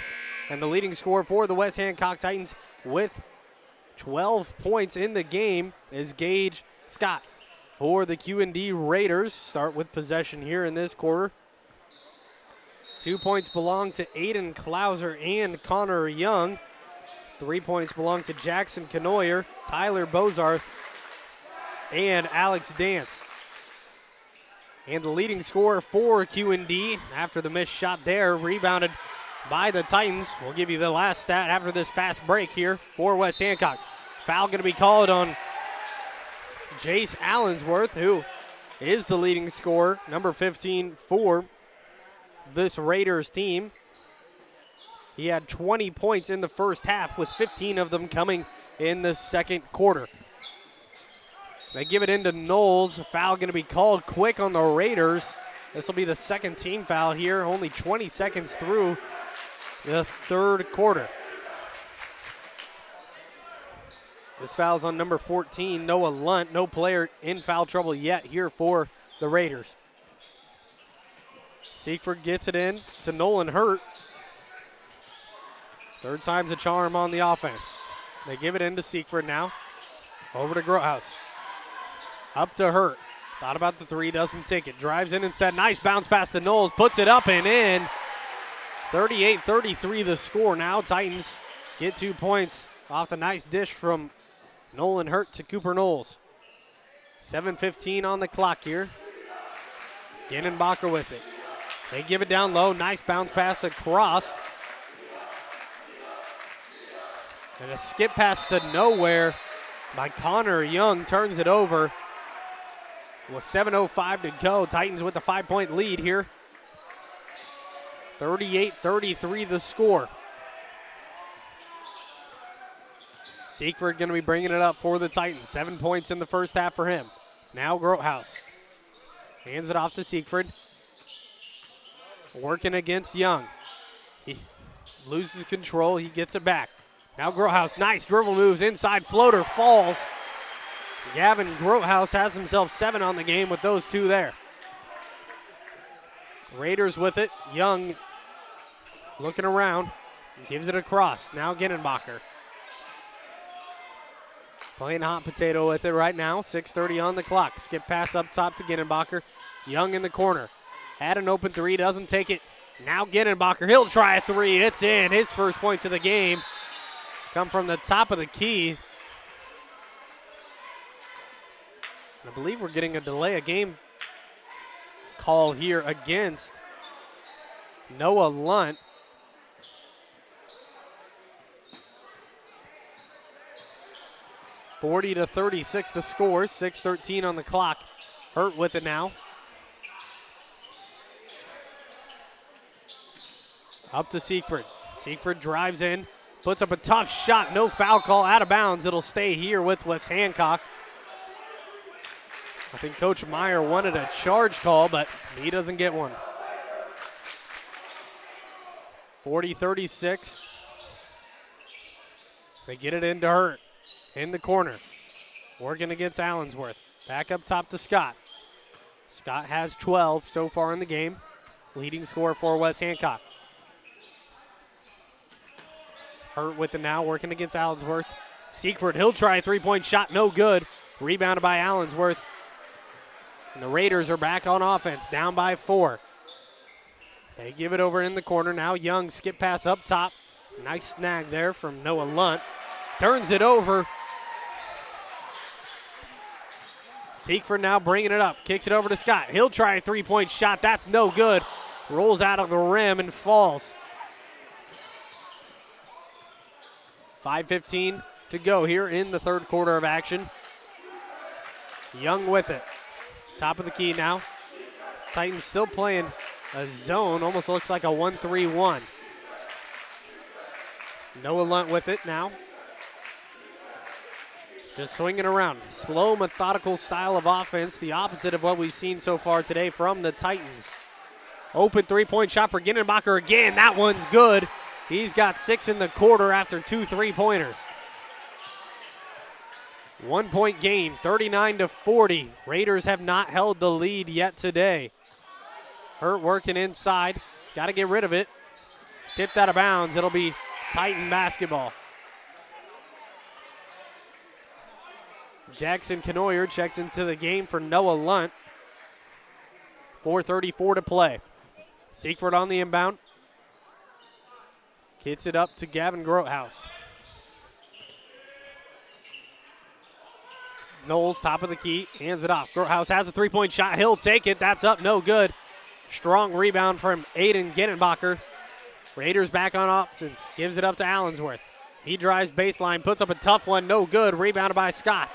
And the leading scorer for the West Hancock Titans with 12 points in the game is Gage Scott. For the Q&D Raiders, start with possession here in this quarter. 2 points belong to Aiden Klauser and Connor Young. 3 points belong to Jackson Canoyer, Tyler Bozarth, and Alex Dance. And the leading scorer for Q&D, after the missed shot there, rebounded by the Titans. We'll give you the last stat after this fast break here for West Hancock. Foul going to be called on Jace Allensworth, who is the leading scorer, number 15 for this Raiders team. He had 20 points in the first half, with 15 of them coming in the second quarter. They give it into Knowles. A foul going to be called quick on the Raiders. This will be the second team foul here, only 20 seconds through the third quarter. This foul's on number 14, Noah Lunt. No player in foul trouble yet here for the Raiders. Siegfried gets it in to Nolan Hurt. Third time's a charm on the offense. They give it in to Siegfried now. Over to Grotehouse. Up to Hurt. Thought about the three, doesn't take it. Drives in instead. Nice bounce pass to Knowles. Puts it up and in. 38-33 the score now. Titans get 2 points off the nice dish from Nolan Hurt to Cooper Knowles. 7:15 on the clock here. Gennenbacher with it. They give it down low. Nice bounce pass across. And a skip pass to nowhere by Connor Young turns it over. With 7:05 to go. Titans with a 5-point lead here. 38-33 the score. Siegfried going to be bringing it up for the Titans. 7 points in the first half for him. Now Grotehouse. Hands it off to Siegfried. Working against Young. He loses control. He gets it back. Now Grotehouse. Nice dribble moves. Inside floater falls. Gavin Grotehouse has himself 7 on the game with those two there. Raiders with it. Young looking around. Gives it across. Now Gennenbacher. Playing hot potato with it right now. 6:30 on the clock. Skip pass up top to Gennenbacher. Young in the corner. Had an open three, doesn't take it. Now Ginenbacher, he'll try a three. It's in. His first points of the game come from the top of the key. I believe we're getting a delay of game call here against Noah Lunt. (40-36 to score, 6:13 on the clock. Hurt with it now. Up to Siegfried. Siegfried drives in, puts up a tough shot, no foul call, out of bounds. It'll stay here with West Hancock. I think Coach Meyer wanted a charge call, but he doesn't get one. 40-36. They get it into Hurt in the corner. Working against Allensworth. Back up top to Scott. Scott has 12 so far in the game. Leading scorer for West Hancock. Hurt with it now, working against Allensworth. Siegfried, he'll try a three-point shot, no good. Rebounded by Allensworth. And the Raiders are back on offense, down by 4. They give it over in the corner. Now Young, skip pass up top. Nice snag there from Noah Lunt. Turns it over. Siegfried now bringing it up. Kicks it over to Scott. He'll try a three-point shot. That's no good. Rolls out of the rim and falls. 5:15 to go here in the third quarter of action. Young with it. Top of the key now. Titans still playing a zone. Almost looks like a 1-3-1. Noah Lunt with it now. Just swinging around. Slow, methodical style of offense. The opposite of what we've seen so far today from the Titans. Open three-point shot for Ginenbacher again. That one's good. He's got 6 in the quarter after 2 3-pointers. 1 point game, 39-40. Raiders have not held the lead yet today. Hurt working inside. Got to get rid of it. Tipped out of bounds. It'll be Titan basketball. Jackson Canoyer checks into the game for Noah Lunt. 4:34 to play. Siegfried on the inbound. Kicks it up to Gavin Grothaus. Knowles, top of the key, hands it off. Grothaus has a three-point shot. He'll take it. That's up, no good. Strong rebound from Aiden Ginenbacher. Raiders back on offense. Gives it up to Allensworth. He drives baseline, puts up a tough one, no good. Rebounded by Scott.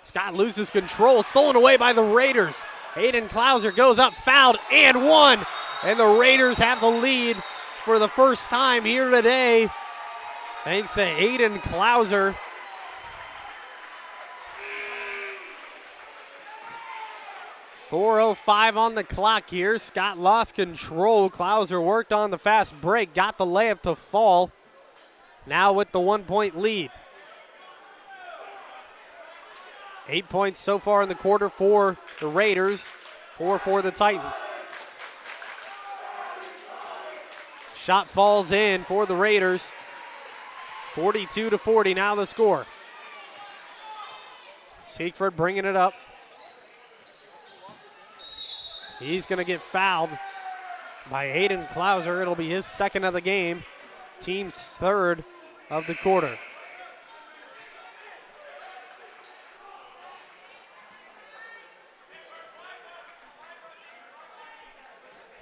Scott loses control, stolen away by the Raiders. Aiden Klauser goes up, fouled, and one. And the Raiders have the lead for the first time here today. Thanks to Aiden Klauser. .405 on the clock here. Scott lost control. Klauser worked on the fast break, got the layup to fall. Now with the 1 point lead. 8 points so far in the quarter for the Raiders, 4 for the Titans. Shot falls in for the Raiders. 42-40 now the score. Siegfried bringing it up. He's going to get fouled by Aiden Klauser. It'll be his second of the game, team's third of the quarter.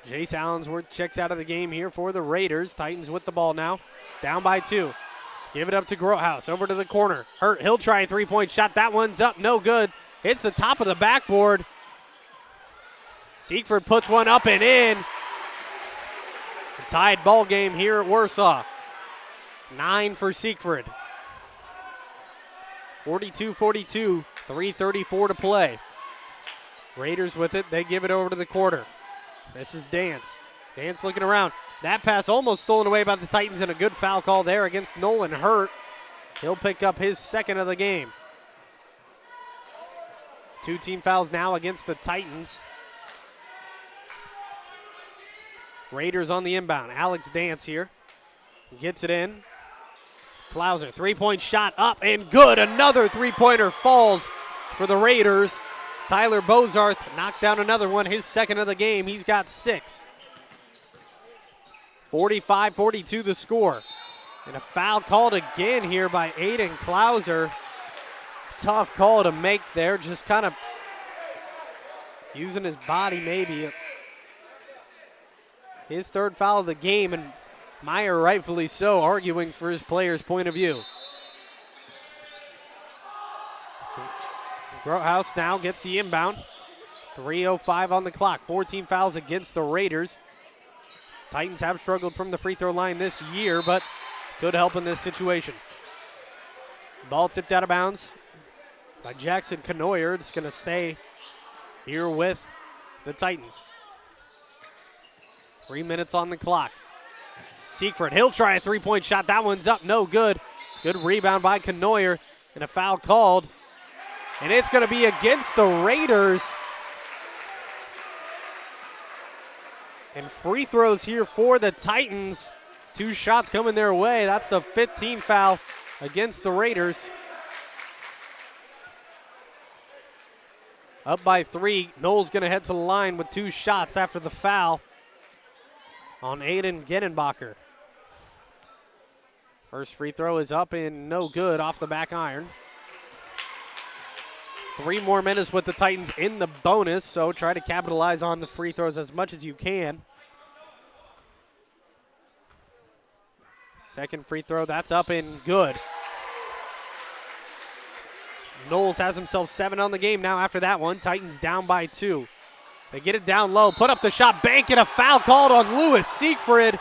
Jace Allensworth checks out of the game here for the Raiders. Titans with the ball now. Down by 2. Give it up to Grothaus. Over to the corner. Hurt. He'll try a three-point shot. That one's up. No good. Hits the top of the backboard. Siegfried puts one up and in. A tied ball game here at Warsaw. 9 for Siegfried. 42-42. 3:34 to play. Raiders with it. They give it over to the quarter. This is Dance. Dance looking around. That pass almost stolen away by the Titans, and a good foul call there against Nolan Hurt. He'll pick up his second of the game. 2 team fouls now against the Titans. Raiders on the inbound. Alex Dance here. Gets it in. Klauser, three-point shot up and good. Another three-pointer falls for the Raiders. Tyler Bozarth knocks down another one, his second of the game. He's got 6. 45-42 the score. And a foul called again here by Aiden Klauser. Tough call to make there, just kind of using his body maybe. His third foul of the game, and Meyer rightfully so, arguing for his player's point of view. Grotehouse now gets the inbound. 3:05 on the clock. 14 fouls against the Raiders. Titans have struggled from the free throw line this year, but could help in this situation. Ball tipped out of bounds by Jackson Canoyer. It's going to stay here with the Titans. 3 minutes on the clock. Siegfried, he'll try a three-point shot. That one's up, no good. Good rebound by Canoyer, and a foul called. And it's going to be against the Raiders. And free throws here for the Titans. 2 shots coming their way. That's the 15th foul against the Raiders. Up by 3. Noel's going to head to the line with 2 shots after the foul on Aiden Gedenbacher. First free throw is up and no good off the back iron. 3 more minutes with the Titans in the bonus, so try to capitalize on the free throws as much as you can. Second free throw, that's up and good. Knowles has himself 7 on the game now after that one. Titans down by 2. They get it down low, put up the shot, bank it, a foul called on Lewis Siegfried.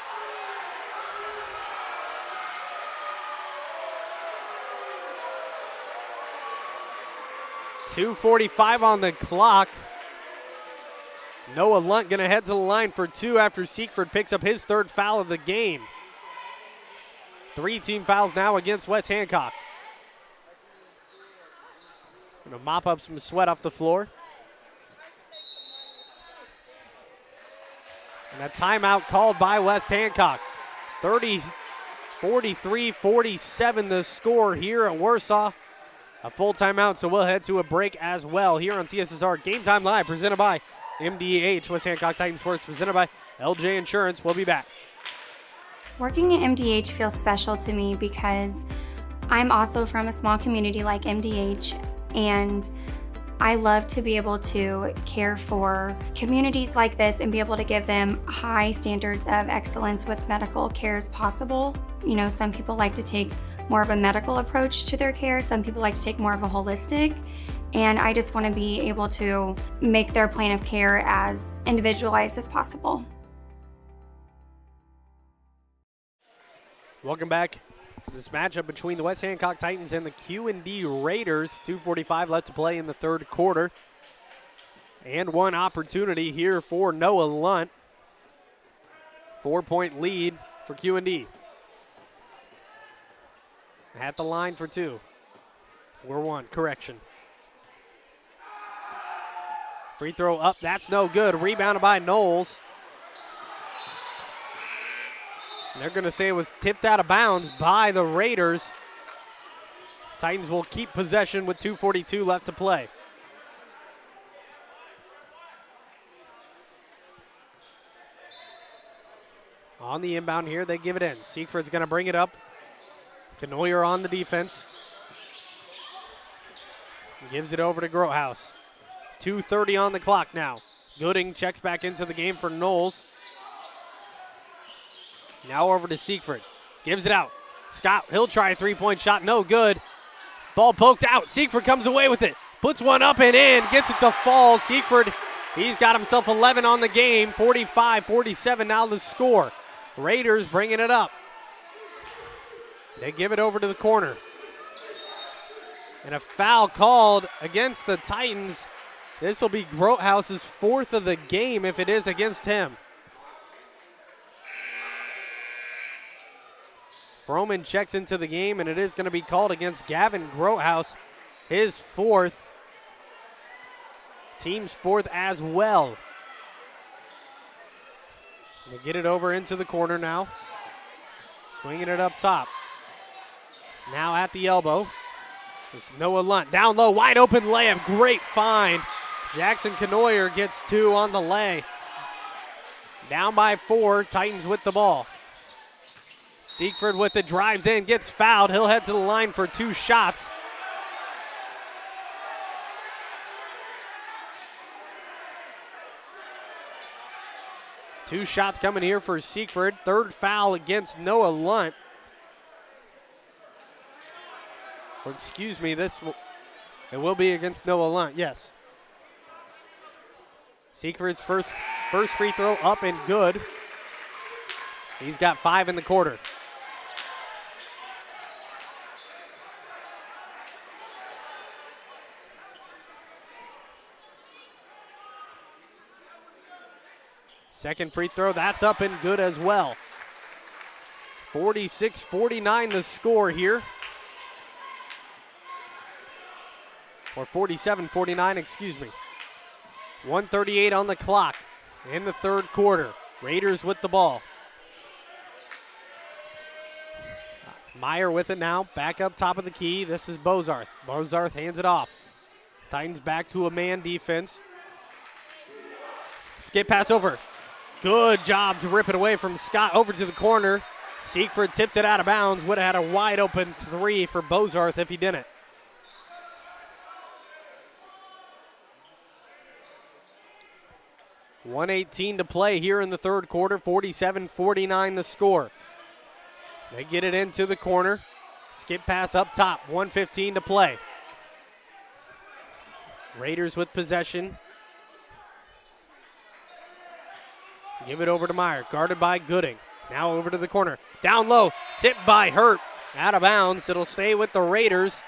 .245 on the clock. Noah Lunt going to head to the line for 2 after Siegfried picks up his 3rd foul of the game. 3 team fouls now against West Hancock. Going to mop up some sweat off the floor. And a timeout called by West Hancock. 43-47 the score here at Warsaw. A full timeout, so we'll head to a break as well here on TSSR Game Time Live, presented by MDH. West Hancock Titan Sports, presented by LJ Insurance. We'll be back. Working at MDH feels special to me because I'm also from a small community like MDH, and I love to be able to care for communities like this and be able to give them high standards of excellence with medical care as possible. You know, some people like to take more of a medical approach to their care. Some people like to take more of a holistic. And I just want to be able to make their plan of care as individualized as possible. Welcome back to this matchup between the West Hancock Titans and the Q&D Raiders. 2:45 left to play in the 3rd quarter. And one opportunity here for Noah Lunt. 4-point lead for Q&D. At the line for 2. We're 1, correction. Free throw up, that's no good. Rebounded by Knowles. And they're going to say it was tipped out of bounds by the Raiders. Titans will keep possession with 2:42 left to play. On the inbound here, they give it in. Siegfried's going to bring it up. Canoyer on the defense. He gives it over to Grotehouse. 2:30 on the clock now. Gooding checks back into the game for Knowles. Now over to Siegfried. Gives it out. Scott, he'll try a 3-point shot. No good. Ball poked out. Siegfried comes away with it. Puts one up and in. Gets it to fall. Siegfried, he's got himself 11 on the game. 45-47 now the score. Raiders bringing it up. They give it over to the corner. And a foul called against the Titans. This will be Grotehouse's 4th of the game if it is against him. Froman checks into the game, and it is going to be called against Gavin Grotehouse, his 4th. Team's 4th as well. They get it over into the corner now. Swinging it up top. Now at the elbow. It's Noah Lunt. Down low, wide open layup. Great find Jackson Canoyer gets 2 on the lay. Down by 4, Titans with the ball. Siegfried with it, drives in, gets fouled. He'll head to the line for 2 shots. Two shots coming here for Siegfried. Third foul against Noah Lunt. Or excuse me, it will be against Noah Lunt, yes. Siegfried's first free throw up and good. He's got 5 in the quarter. Second free throw, that's up and good as well. 46-49 the score here. Or 47-49, excuse me. 1:38 on the clock in the third quarter. Raiders with the ball. Meyer with it now, back up top of the key. This is Bozarth. Bozarth hands it off. Titans back to a man defense. Skip pass over. Good job to rip it away from Scott over to the corner. Siegfried tips it out of bounds. Would have had a wide open 3 for Bozarth if he didn't. .118 to play here in the third quarter. 47-49 the score. They get it into the corner. Skip pass up top. 1:15 to play. Raiders with possession. Give it over to Meyer. Guarded by Gooding. Now over to the corner. Down low. Tipped by Hurt. Out of bounds. It'll stay with the Raiders.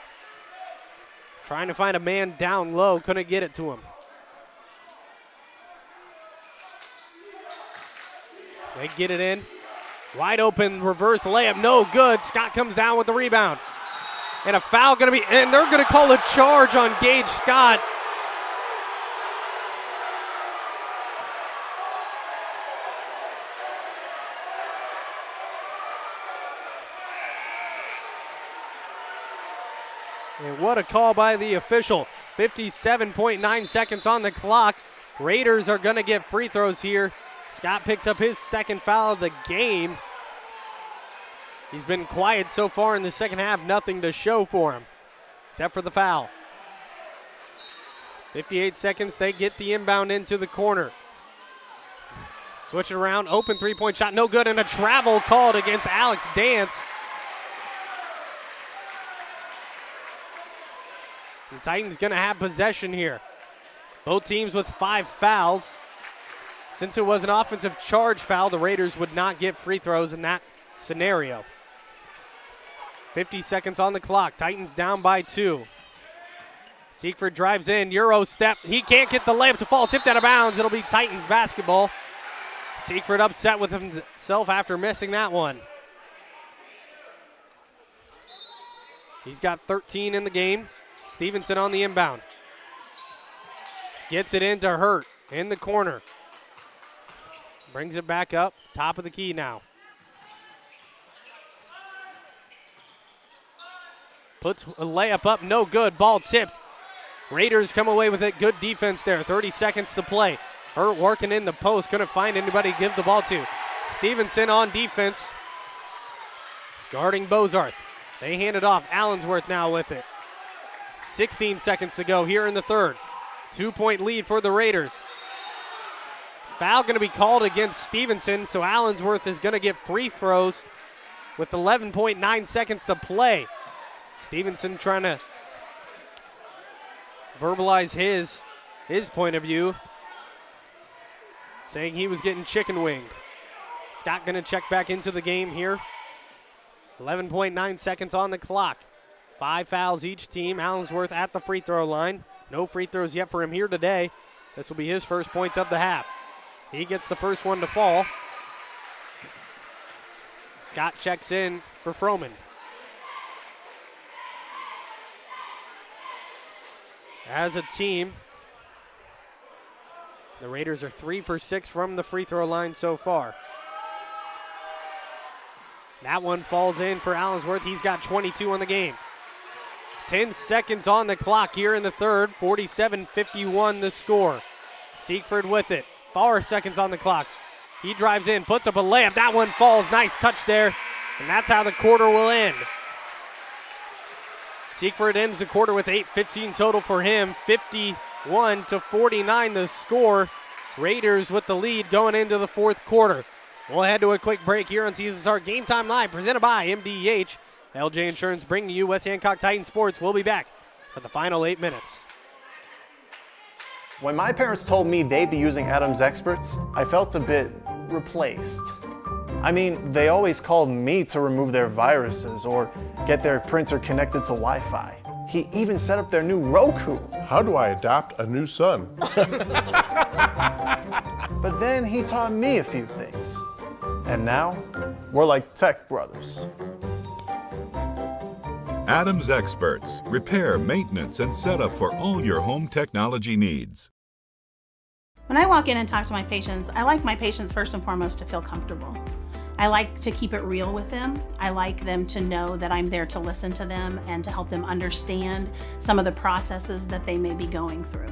Trying to find a man down low. Couldn't get it to him. They get it in. Wide open reverse layup. No good. Scott comes down with the rebound. And a foul going to be, and they're going to call a charge on Gage Scott. And what a call by the official. 57.9 seconds on the clock. Raiders are going to get free throws here. Scott picks up his second foul of the game. He's been quiet so far in the second half. Nothing to show for him except for the foul. 58 seconds. They get the inbound into the corner. Switch it around. Open three-point shot. No good. And a travel called against Alex Dance. The Titans going to have possession here. Both teams with 5 fouls. Since it was an offensive charge foul, the Raiders would not get free throws in that scenario. 50 seconds on the clock. Titans down by 2. Siegfried drives in. Euro step. He can't get the layup to fall. Tipped out of bounds. It'll be Titans basketball. Siegfried upset with himself after missing that one. He's got 13 in the game. Stevenson on the inbound. Gets it into Hurt in the corner. Brings it back up, top of the key now. Puts a layup up, no good. Ball tipped. Raiders come away with it. Good defense there. 30 seconds to play. Hurt working in the post. Couldn't find anybody to give the ball to. Stevenson on defense. Guarding Bozarth. They hand it off. Allensworth now with it. 16 seconds to go here in the third. 2-point lead for the Raiders. Foul going to be called against Stevenson, so Allensworth is going to get free throws with 11.9 seconds to play. Stevenson trying to verbalize his point of view, saying he was getting chicken winged. Scott going to check back into the game here. 11.9 seconds on the clock. 5 fouls each team. Allensworth at the free throw line. No free throws yet for him here today. This will be his first points of the half. He gets the first one to fall. Scott checks in for Froman. As a team, the Raiders are 3 for 6 from the free throw line so far. That one falls in for Allensworth. He's got 22 on the game. 10 seconds on the clock here in the third. 47-51 the score. Siegfried with it. 4 seconds on the clock. He drives in, puts up a layup. That one falls. Nice touch there. And that's how the quarter will end. Siegfried ends the quarter with 8:15 total for him. 51-49 the score. Raiders with the lead going into the fourth quarter. We'll head to a quick break here on TSSR Game Time Live, presented by MDH. LJ Insurance bringing you West Hancock Titan Sports. We'll be back for the final 8 minutes. When my parents told me they'd be using Adams Experts, I felt a bit replaced. I mean, they always called me to remove their viruses or get their printer connected to Wi-Fi. He even set up their new Roku. How do I adopt a new son? But then he taught me a few things. And now, we're like tech brothers. Adams Experts. Repair, maintenance, and setup for all your home technology needs. When I walk in and talk to my patients, I like my patients first and foremost to feel comfortable. I like to keep it real with them. I like them to know that I'm there to listen to them and to help them understand some of the processes that they may be going through.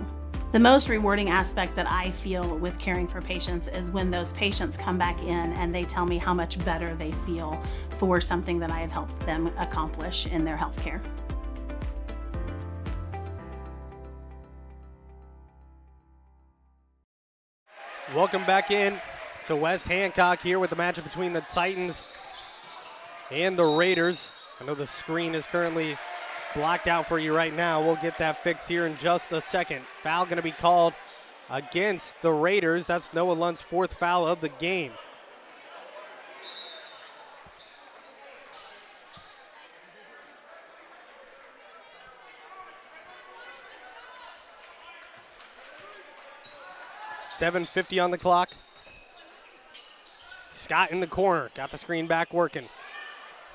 The most rewarding aspect that I feel with caring for patients is when those patients come back in and they tell me how much better they feel for something that I have helped them accomplish in their healthcare. Welcome back in to West Hancock here with the matchup between the Titans and the Raiders. I know the screen is currently blocked out for you right now. We'll get that fixed here in just a second. Foul going to be called against the Raiders. That's Noah Lund's 4th foul of the game. .750 on the clock. Scott in the corner, got the screen back working.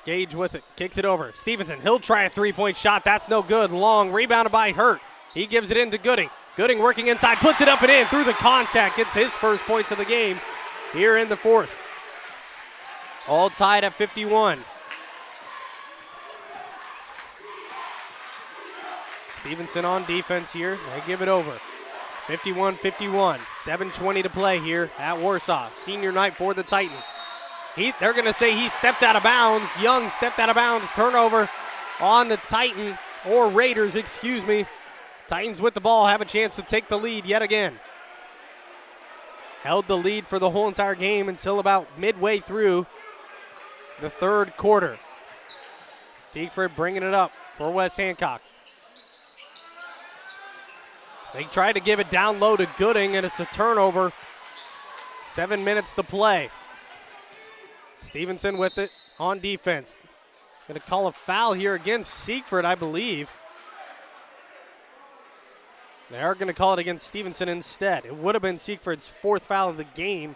Gage with it, kicks it over. Stevenson, he'll try a three-point shot. That's no good. Long, rebounded by Hurt. He gives it in to Gooding. Gooding working inside, puts it up and in through the contact. Gets his first points of the game here in the fourth. All tied at 51. Stevenson on defense here. They give it over. 51-51. 7:20 to play here at Warsaw. Senior night for the Titans. They're going to say he stepped out of bounds. Young stepped out of bounds. Turnover on the Titan, or Raiders, excuse me. Titans with the ball have a chance to take the lead yet again. Held the lead for the whole entire game until about midway through the third quarter. Siegfried bringing it up for West Hancock. They tried to give it down low to Gooding, and it's a turnover. 7 minutes to play. Stevenson with it on defense. Going to call a foul here against Siegfried, I believe. They are going to call it against Stevenson instead. It would have been Siegfried's 4th foul of the game,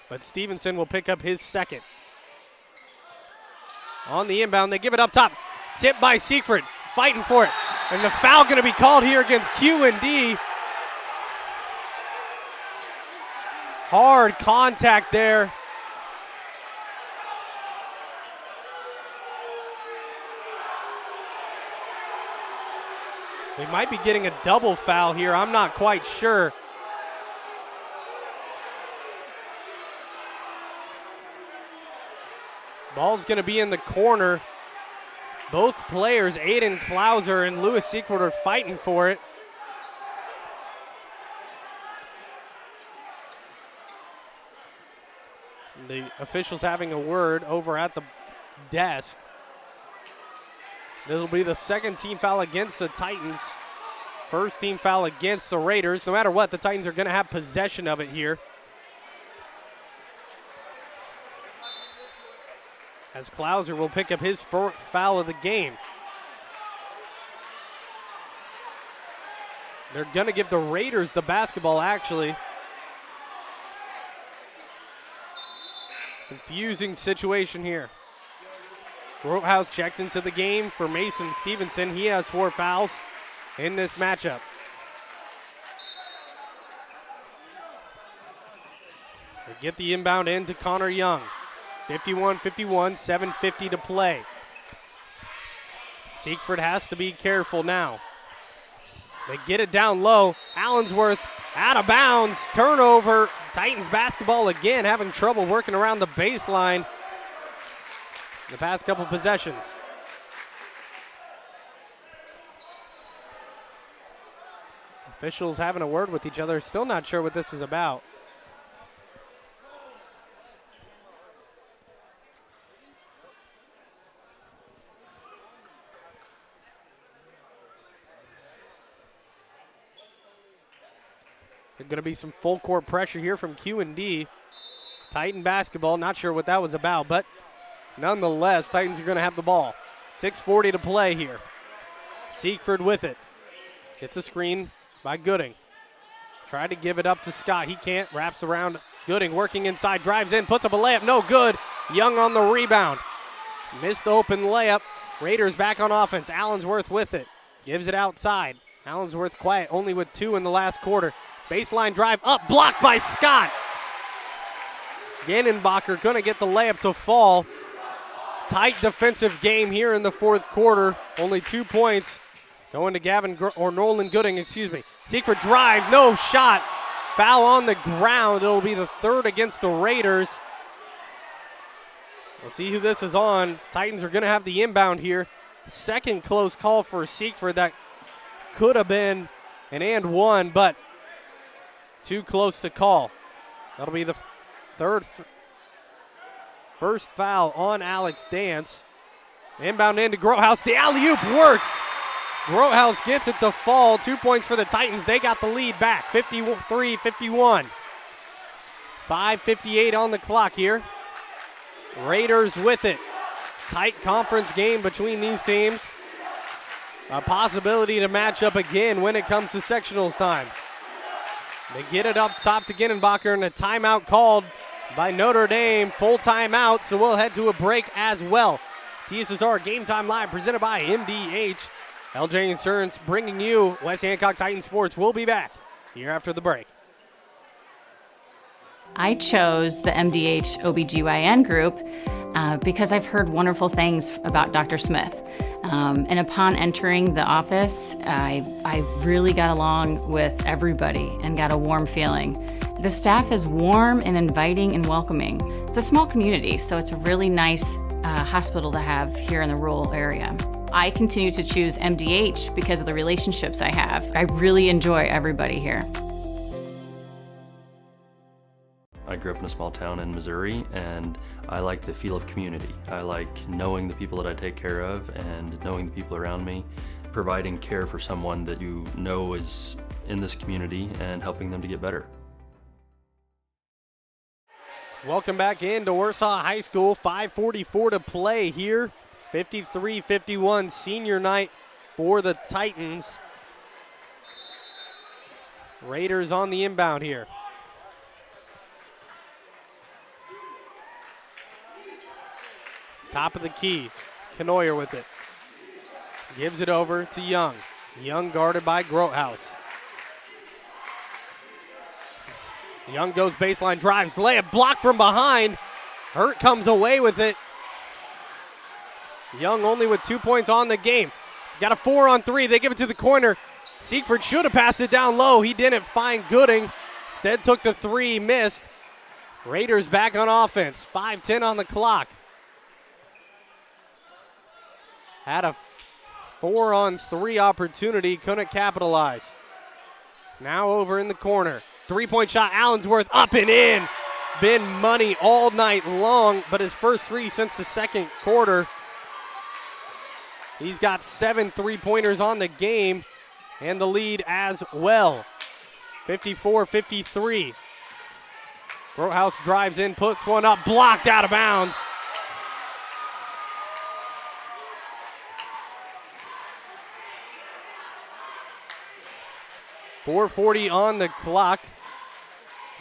but Stevenson will pick up his 2nd. On the inbound, they give it up top. Tipped by Siegfried, fighting for it. And the foul going to be called here against Q&D. Hard contact there. We might be getting a double foul here. I'm not quite sure. Ball's going to be in the corner. Both players, Aiden Klauser and Lewis Siegfried, are fighting for it. The officials having a word over at the desk. This will be the 2nd team foul against the Titans. 1st team foul against the Raiders. No matter what, the Titans are going to have possession of it here. As Klauser will pick up his 4th foul of the game. They're going to give the Raiders the basketball, actually. Confusing situation here. Rotehouse checks into the game for Mason Stevenson. He has 4 fouls in this matchup. They get the inbound in to Connor Young. 51-51, 7:50 to play. Siegfried has to be careful now. They get it down low. Allensworth out of bounds. Turnover. Titans basketball again, having trouble working around the baseline the past couple possessions. Officials having a word with each other. Still not sure what this is about. There's going to be some full court pressure here from Q&D. Titan basketball, not sure what that was about, but nonetheless, Titans are going to have the ball. 6:40 to play here. Siegfried with it. Gets a screen by Gooding. Tried to give it up to Scott. He can't. Wraps around Gooding, working inside, drives in, puts up a layup. No good. Young on the rebound. Missed open layup. Raiders back on offense. Allensworth with it. Gives it outside. Allensworth quiet, only with 2 in the last quarter. Baseline drive up, blocked by Scott. Gannenbacher going to get the layup to fall. Tight defensive game here in the fourth quarter. Only 2 points going to Nolan Gooding, Siegfried drives, no shot. Foul on the ground. It'll be the third against the Raiders. We'll see who this is on. Titans are going to have the inbound here. Second close call for Siegfried. That could have been an and one, but too close to call. That'll be the first foul on Alex Dance. Inbound into Grotehouse. The alley-oop works. Grotehouse gets it to fall. 2 points for the Titans. They got the lead back, 53-51. 5:58 on the clock here. Raiders with it. Tight conference game between these teams. A possibility to match up again when it comes to sectionals time. They get it up top to Gannenbacher, and a timeout called by Notre Dame. Full timeout, so we'll head to a break as well. TSSR Game Time Live presented by MDH. LJ Insurance bringing you West Hancock Titan Sports. We'll be back here after the break. I chose the MDH OBGYN group because I've heard wonderful things about Dr. Smith. And upon entering the office, I really got along with everybody and got a warm feeling. The staff is warm and inviting and welcoming. It's a small community, so it's a really nice hospital to have here in the rural area. I continue to choose MDH because of the relationships I have. I really enjoy everybody here. I grew up in a small town in Missouri, and I like the feel of community. I like knowing the people that I take care of and knowing the people around me, providing care for someone that you know is in this community and helping them to get better. Welcome back into Warsaw High School. 5:44 to play here. 53-51 senior night for the Titans. Raiders on the inbound here. Top of the key. Knoyer with it. Gives it over to Young. Young guarded by Grotehouse. Young goes baseline, drives, layup, blocked from behind. Hurt comes away with it. Young only with 2 points on the game. Got a 4-on-3. They give it to the corner. Siegfried should have passed it down low. He didn't find Gooding. Instead took the 3, missed. Raiders back on offense. 5:10 on the clock. Had a 4-on-3 opportunity, couldn't capitalize. Now over in the corner. 3-point shot, Allensworth up and in. Been money all night long, but his first 3 since the second quarter. He's got 7 3-pointers on the game and the lead as well. 54-53. Grotehouse drives in, puts one up, blocked out of bounds. .440 on the clock.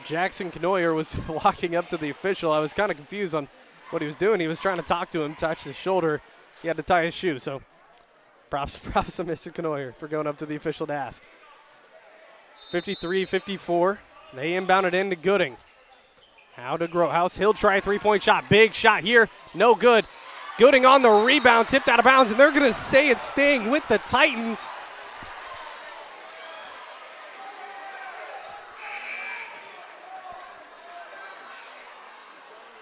Jackson Knoyer was walking up to the official. I was kind of confused on what he was doing. He was trying to talk to him, touch his shoulder. He had to tie his shoe, so props to Mr. Knoyer for going up to the official to ask. 53-54. They inbounded into Gooding. Now to Grotehouse. He'll try a 3-point shot. Big shot here. No good. Gooding on the rebound, tipped out of bounds, and they're going to say it's staying with the Titans.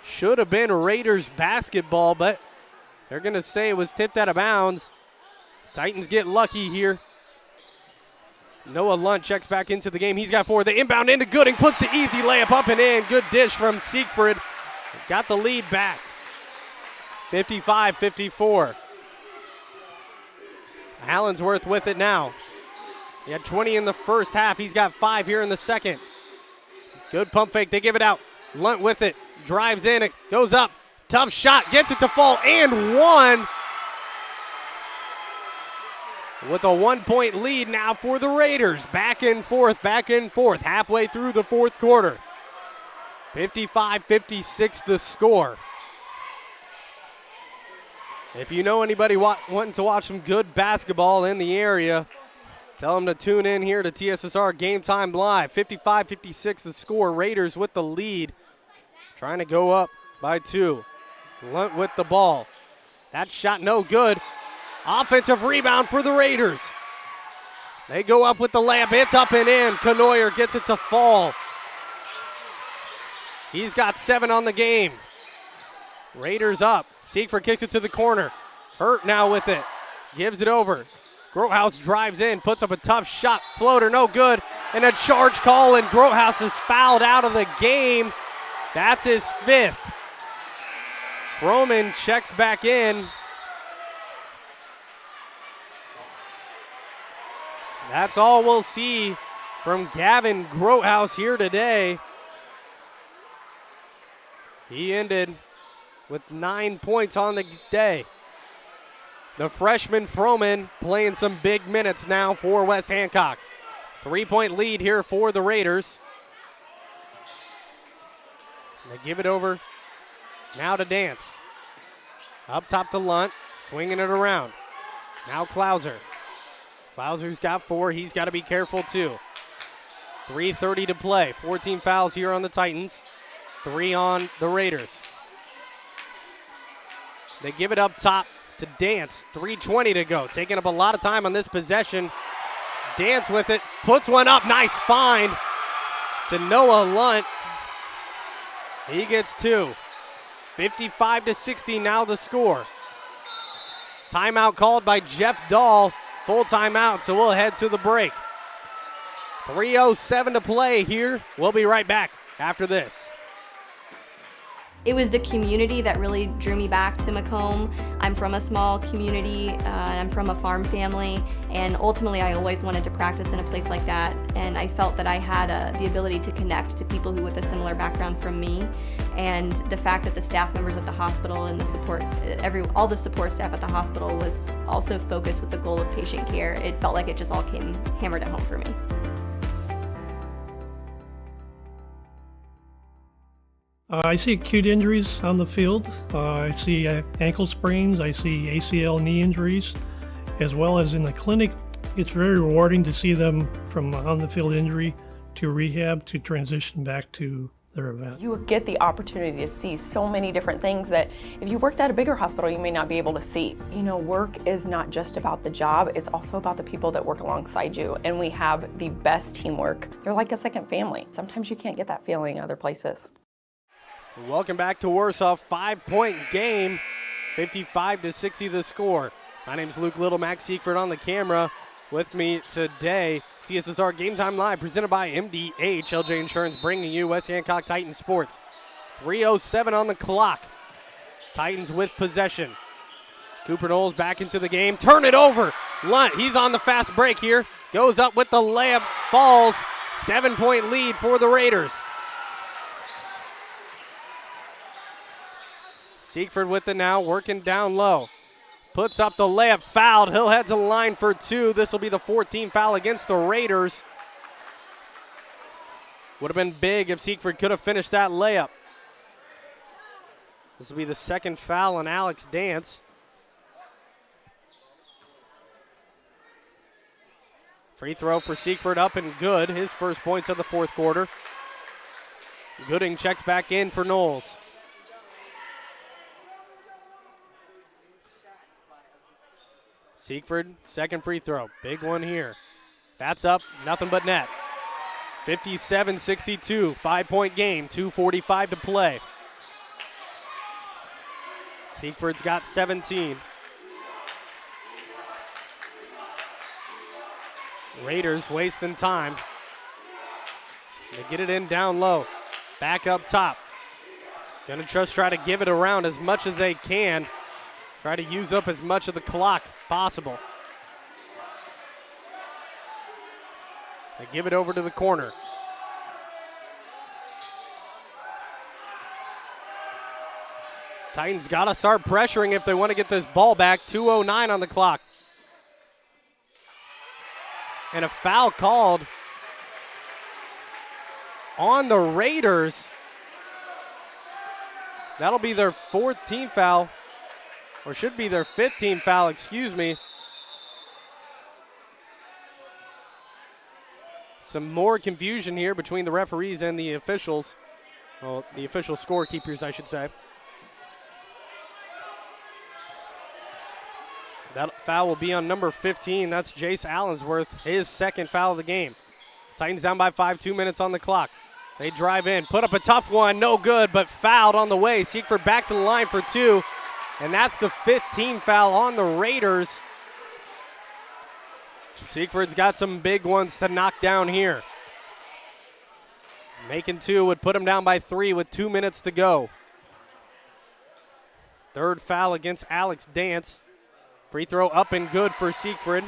Should have been Raiders basketball, but they're going to say it was tipped out of bounds. Titans get lucky here. Noah Lunt checks back into the game. He's got 4. The inbound into Gooding, puts the easy layup up and in. Good dish from Siegfried. Got the lead back. 55-54. Allensworth with it now. He had 20 in the first half. He's got 5 here in the second. Good pump fake. They give it out. Lunt with it. Drives in. It goes up. Tough shot. Gets it to fall and one. With a 1-point lead now for the Raiders. Back and forth, halfway through the fourth quarter. 55-56 the score. If you know anybody wanting to watch some good basketball in the area, tell them to tune in here to TSSR Game Time Live. 55-56 the score. Raiders with the lead. Trying to go up by 2. Lunt with the ball. That shot no good. Offensive rebound for the Raiders. They go up with the layup. It's up and in. Canoyer gets it to fall. He's got 7 on the game. Raiders up. Siegfried kicks it to the corner. Hurt now with it. Gives it over. Grotehouse drives in, puts up a tough shot. Floater, no good. And a charge call, and Grotehouse is fouled out of the game. That's his 5th. Froman checks back in. That's all we'll see from Gavin Grotehouse here today. He ended with 9 points on the day. The freshman Froman playing some big minutes now for West Hancock. 3-point lead here for the Raiders. They give it over now to Dance. Up top to Lunt, swinging it around. Now Klauser. Klauser's got 4. He's got to be careful too. 3:30 to play. 14 fouls here on the Titans. 3 on the Raiders. They give it up top to Dance. 3:20 to go. Taking up a lot of time on this possession. Dance with it. Puts one up. Nice find to Noah Lunt. He gets 2. 55-60 now the score. Timeout called by Jeff Dahl. Full timeout, so we'll head to the break. 3:07 to play here. We'll be right back after this. It was the community that really drew me back to Macomb. I'm from a small community, and I'm from a farm family, and ultimately I always wanted to practice in a place like that, and I felt that I had the ability to connect to people who with a similar background from me, and the fact that the staff members at the hospital and the support, all the support staff at the hospital was also focused with the goal of patient care. It felt like it just all came hammered at home for me. I see acute injuries on the field. I see ankle sprains. I see ACL knee injuries, as well as in the clinic. It's very rewarding to see them from on-the-field injury to rehab to transition back to their event. You get the opportunity to see so many different things that if you worked at a bigger hospital, you may not be able to see. You know, work is not just about the job, it's also about the people that work alongside you. And we have the best teamwork. They're like a second family. Sometimes you can't get that feeling other places. Welcome back to Warsaw. 5-point game, 55-60 the score. My name's Luke Little, Max Siegfried on the camera. With me today, TSSR Game Time Live, presented by MDH, LJ Insurance, bringing you West Hancock Titans sports. 3:07 on the clock. Titans with possession. Cooper Knowles back into the game. Turn it over. Lunt, he's on the fast break here. Goes up with the layup, falls. 7-point lead for the Raiders. Siegfried with it now, working down low. Puts up the layup, fouled. He'll head to the line for 2. This will be the 14th foul against the Raiders. Would have been big if Siegfried could have finished that layup. This will be the second foul on Alex Dance. Free throw for Siegfried up and good. His first points of the fourth quarter. Gooding checks back in for Knowles. Siegfried, second free throw. Big one here. That's up, nothing but net. 57-62, 5-point game, 2:45 to play. Siegfried's got 17. Raiders wasting time. They get it in down low. Back up top. Gonna just try to give it around as much as they can. Try to use up as much of the clock possible. They give it over to the corner. Titans gotta start pressuring if they want to get this ball back. 2:09 on the clock. And a foul called on the Raiders. That'll be their 4th team foul, or should be their 5th team foul, excuse me. Some more confusion here between the referees and the officials. Well, the official scorekeepers, I should say. That foul will be on number 15. That's Jace Allensworth, his 2nd foul of the game. Titans down by 5, 2 minutes on the clock. They drive in, put up a tough one, no good, but fouled on the way. Siegfried back to the line for 2, and that's the 5th team foul on the Raiders. Siegfried's got some big ones to knock down here. Making 2 would put him down by 3 with 2 minutes to go. 3rd foul against Alex Dance. Free throw up and good for Siegfried.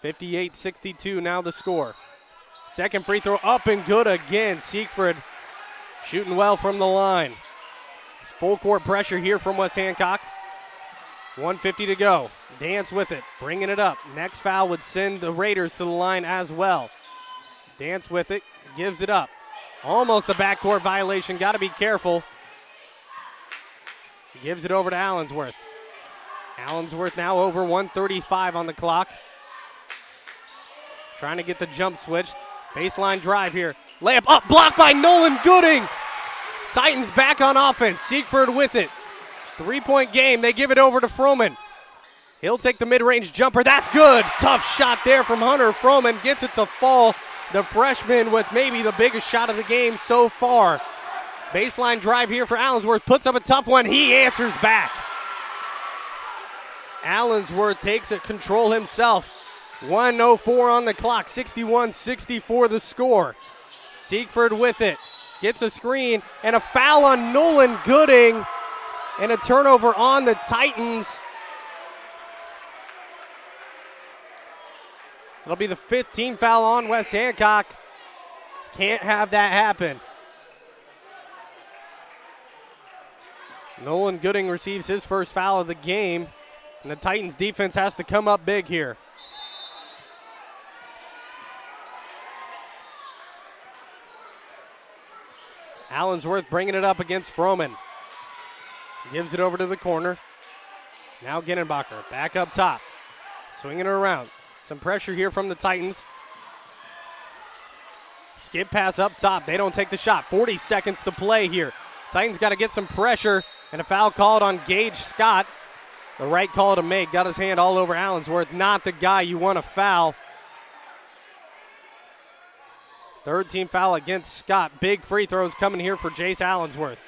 (58-62) now the score. Second free throw up and good again. Siegfried shooting well from the line. It's full court pressure here from West Hancock. 1:50 to go. Dance with it, bringing it up. Next foul would send the Raiders to the line as well. Dance with it, gives it up. Almost a backcourt violation, got to be careful. Gives it over to Allensworth. Allensworth now over 1:35 on the clock. Trying to get the jump switched. Baseline drive here. Layup up, blocked by Nolan Gooding. Titans back on offense. Siegfried with it. 3-point game. They give it over to Froman. He'll take the mid-range jumper. That's good. Tough shot there from Hunter. Froman gets it to fall. The freshman with maybe the biggest shot of the game so far. Baseline drive here for Allensworth. Puts up a tough one. He answers back. Allensworth takes it control himself. 1:04 on the clock. 61-64 the score. Siegfried with it. Gets a screen and a foul on Nolan Gooding. And a turnover on the Titans. It'll be the 5th team foul on West Hancock. Can't have that happen. Nolan Gooding receives his first foul of the game. And the Titans defense has to come up big here. Allensworth bringing it up against Froman. Gives it over to the corner. Now Ginnenbacher back up top. Swinging it around. Some pressure here from the Titans. Skip pass up top. They don't take the shot. 40 seconds to play here. Titans got to get some pressure. And a foul called on Gage Scott. The right call to make. Got his hand all over Allensworth. Not the guy you want to foul. 3rd team foul against Scott. Big free throws coming here for Jace Allensworth.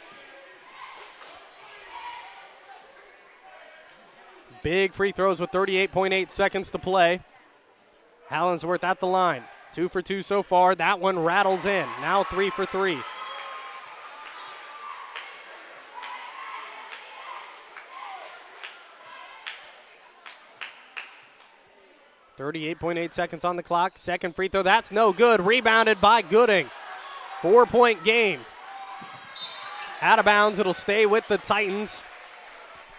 Big free throws with 38.8 seconds to play. Allensworth at the line. 2 for 2 so far. That one rattles in. Now 3 for 3. .8 seconds on the clock. Second free throw. That's no good. Rebounded by Gooding. 4-point game. Out of bounds. It'll stay with the Titans.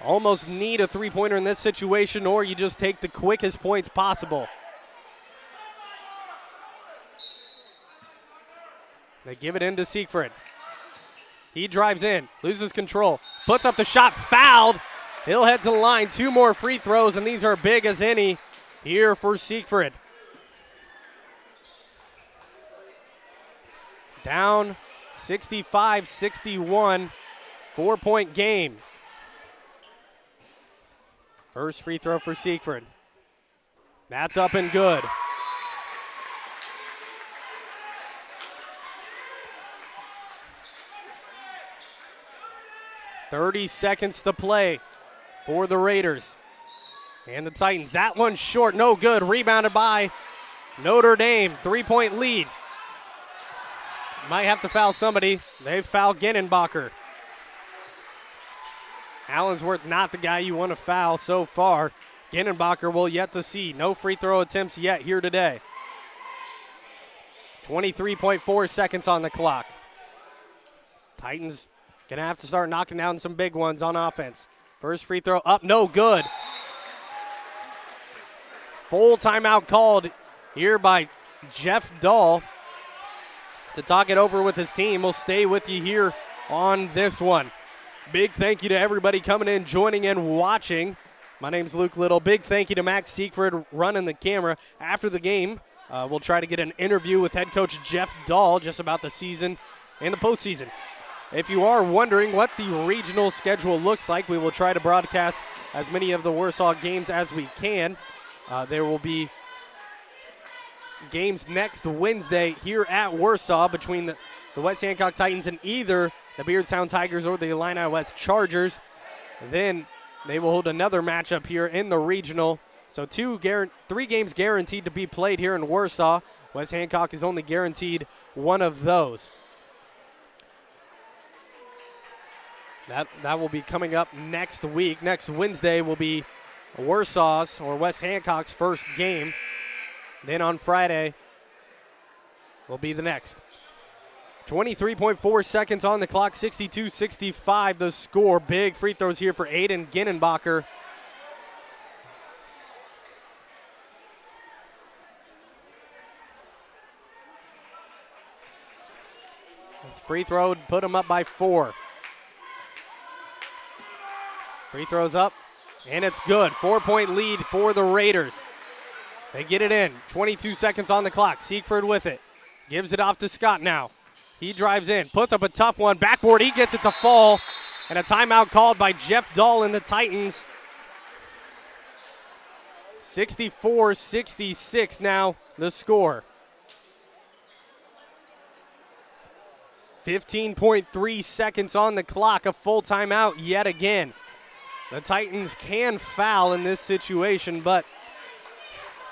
Almost need a three-pointer in this situation, or you just take the quickest points possible. They give it into Siegfried. He drives in, loses control, puts up the shot, fouled. He'll head to the line. 2 more free throws, and these are big as any here for Siegfried. Down 65-61, 4-point game. First free throw for Siegfried. That's up and good. .30 seconds to play for the Raiders and the Titans. That one's short, no good. Rebounded by Notre Dame. 3-point lead. Might have to foul somebody. They've fouled Ginnenbacher. Allensworth not the guy you want to foul so far. Ginnenbacher will yet to see. No free throw attempts yet here today. 23.4 seconds on the clock. Titans going to have to start knocking down some big ones on offense. First free throw up, no good. Full timeout called here by Jeff Dahl to talk it over with his team. We'll stay with you here on this one. Big thank you to everybody coming in, joining in, watching. My name's Luke Little. Big thank you to Max Siegfried running the camera. After the game, we'll try to get an interview with head coach Jeff Dahl just about the season and the postseason. If you are wondering what the regional schedule looks like, we will try to broadcast as many of the Warsaw games as we can. There will be games next Wednesday here at Warsaw between the West Hancock Titans and either the Beardstown Tigers or the Illini West Chargers. Then they will hold another matchup here in the regional. So 3 games guaranteed to be played here in Warsaw. West Hancock is only guaranteed one of those. That will be coming up next week. Next Wednesday will be Warsaw's or West Hancock's first game. Then on Friday will be the next. 23.4 seconds on the clock, 62-65 the score. Big free throws here for Aiden Ginnenbacher. Free throw put him up by 4. Free throws up, and it's good. 4-point lead for the Raiders. They get it in. 22 seconds on the clock. Siegfried with it. Gives it off to Scott now. He drives in, puts up a tough one. Backboard, he gets it to fall. And a timeout called by Jeff Dahl and the Titans. 64-66 now the score. 15.3 seconds on the clock. A full timeout yet again. The Titans can foul in this situation, but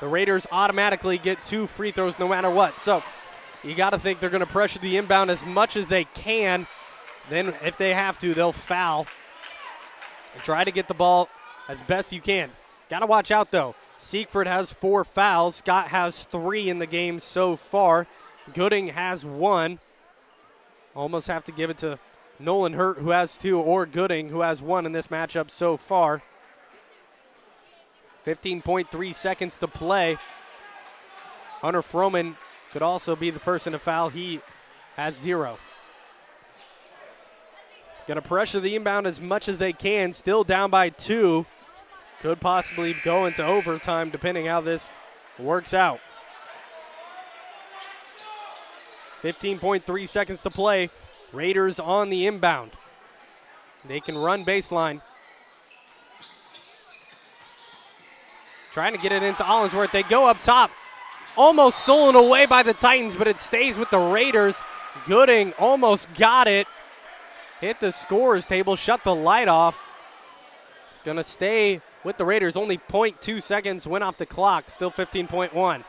the Raiders automatically get 2 free throws no matter what. So you got to think they're going to pressure the inbound as much as they can. Then if they have to, they'll foul and try to get the ball as best you can. Got to watch out, though. Siegfried has 4 fouls. Scott has 3 in the game so far. Gooding has 1. Almost have to give it to Nolan Hurt, who has 2, or Gooding, who has 1 in this matchup so far. 15.3 seconds to play. Hunter Froman could also be the person to foul. He has 0. Going to pressure the inbound as much as they can. Still down by 2. Could possibly go into overtime depending how this works out. 15.3 seconds to play. Raiders on the inbound. They can run baseline. Trying to get it into Allensworth. They go up top. Almost stolen away by the Titans, but it stays with the Raiders. Gooding almost got it. Hit the scorer's table, shut the light off. It's going to stay with the Raiders. Only 0.2 seconds went off the clock. Still 15.1.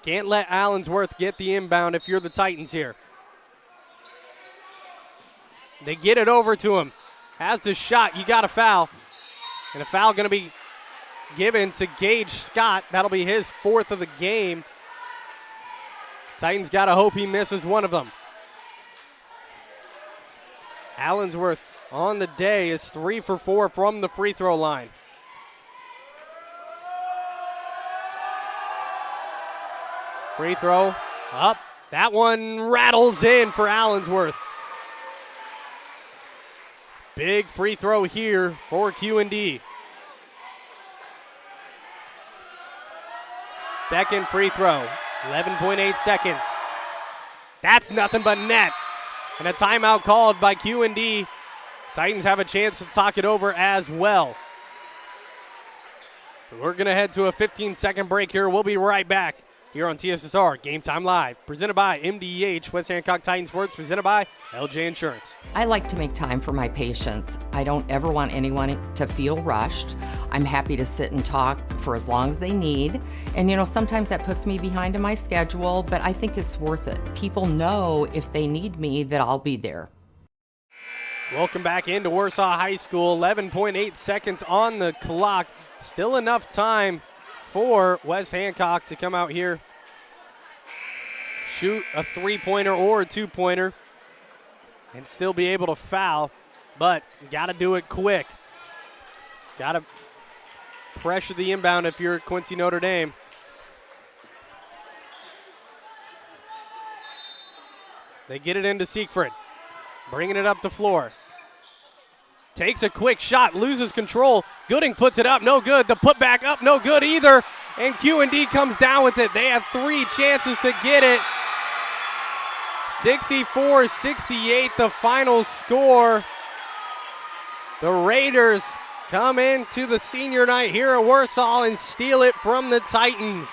Can't let Allensworth get the inbound if you're the Titans here. They get it over to him. Has the shot. You got a foul. And a foul going to be given to Gage Scott. That'll be his 4th of the game. Titans got to hope he misses one of them. Allensworth on the day is 3 for 4 from the free throw line. Free throw up. That one rattles in for Allensworth. Big free throw here for Q&D. Second free throw, 11.8 seconds. That's nothing but net. And a timeout called by Q&D. Titans have a chance to talk it over as well. We're going to head to a 15-second break here. We'll be right back here on TSSR Game Time Live, presented by MDH, West Hancock Titan Sports, presented by LJ Insurance. I like to make time for my patients. I don't ever want anyone to feel rushed. I'm happy to sit and talk for as long as they need. And sometimes that puts me behind in my schedule, but I think it's worth it. People know if they need me that I'll be there. Welcome back into Warsaw High School. 11.8 seconds on the clock. Still enough time for West Hancock to come out here, shoot a three-pointer or a two-pointer, and still be able to foul. But got to do it quick. Got to pressure the inbound if you're Quincy Notre Dame. They get it into Siegfried, bringing it up the floor. Takes a quick shot, loses control. Gooding puts it up, no good. The putback up, no good either. And Q&D comes down with it. They have 3 chances to get it. 64-68, the final score. The Raiders come into the senior night here at Warsaw and steal it from the Titans.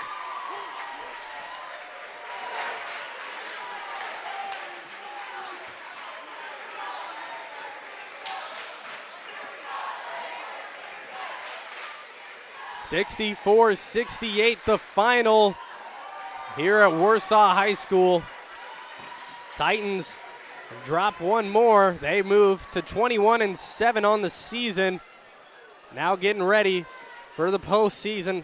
(64-68) the final here at Warsaw High School. Titans drop one more. They move to 21-7 on the season. Now getting ready for the postseason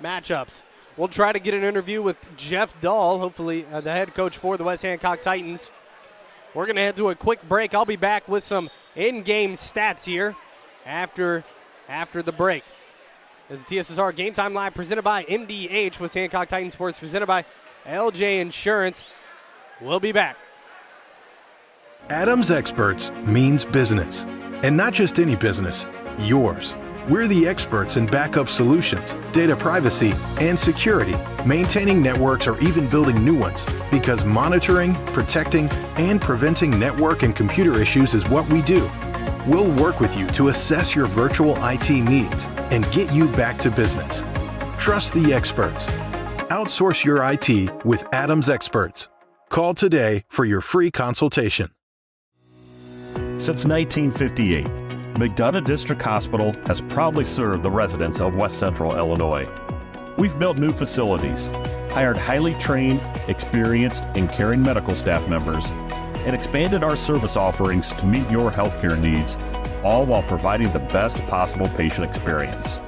matchups. We'll try to get an interview with Jeff Dahl, hopefully the head coach for the West Hancock Titans. We're going to head to a quick break. I'll be back with some in-game stats here after the break. This is TSSR Game Time Live, presented by MDH, with Hancock Titan Sports, presented by LJ Insurance. We'll be back. Adams Experts means business. And not just any business, yours. We're the experts in backup solutions, data privacy, and security, maintaining networks or even building new ones, because monitoring, protecting, and preventing network and computer issues is what we do. We'll work with you to assess your virtual IT needs and get you back to business. Trust the experts. Outsource your IT with Adams Experts. Call today for your free consultation. Since 1958, McDonough District Hospital has proudly served the residents of West Central Illinois. We've built new facilities, hired highly trained, experienced, and caring medical staff members, and expanded our service offerings to meet your healthcare needs, all while providing the best possible patient experience.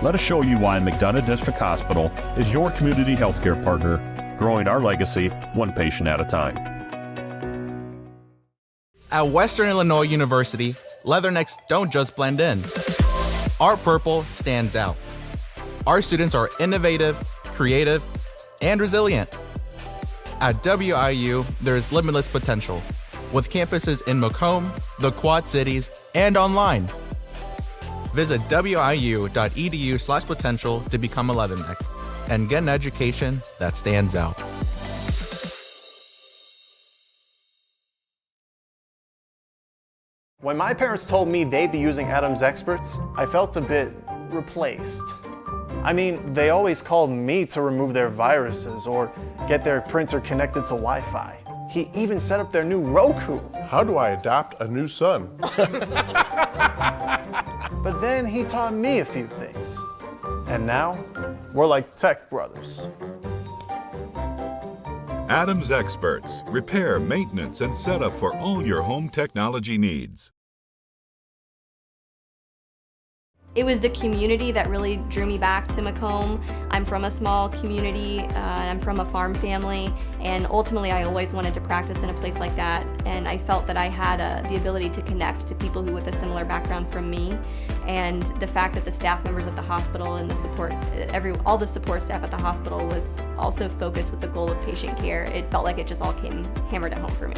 Let us show you why McDonough District Hospital is your community healthcare partner, growing our legacy one patient at a time. At Western Illinois University, leathernecks don't just blend in. Our purple stands out. Our students are innovative, creative, and resilient. At WIU, there is limitless potential, with campuses in Macomb, the Quad Cities, and online. Visit wiu.edu/potential to become a leatherneck and get an education that stands out. When my parents told me they'd be using Adams Experts, I felt a bit replaced. I mean, they always called me to remove their viruses or get their printer connected to Wi-Fi. He even set up their new Roku. How do I adopt a new son? But then he taught me a few things. And now, we're like tech brothers. Adams Experts, repair, maintenance, and setup for all your home technology needs. It was the community that really drew me back to Macomb. I'm from a small community, and I'm from a farm family, and ultimately I always wanted to practice in a place like that, and I felt that I had the ability to connect to people who with a similar background from me, and the fact that the staff members at the hospital and the support, all the support staff at the hospital was also focused with the goal of patient care. It felt like it just all came hammered at home for me.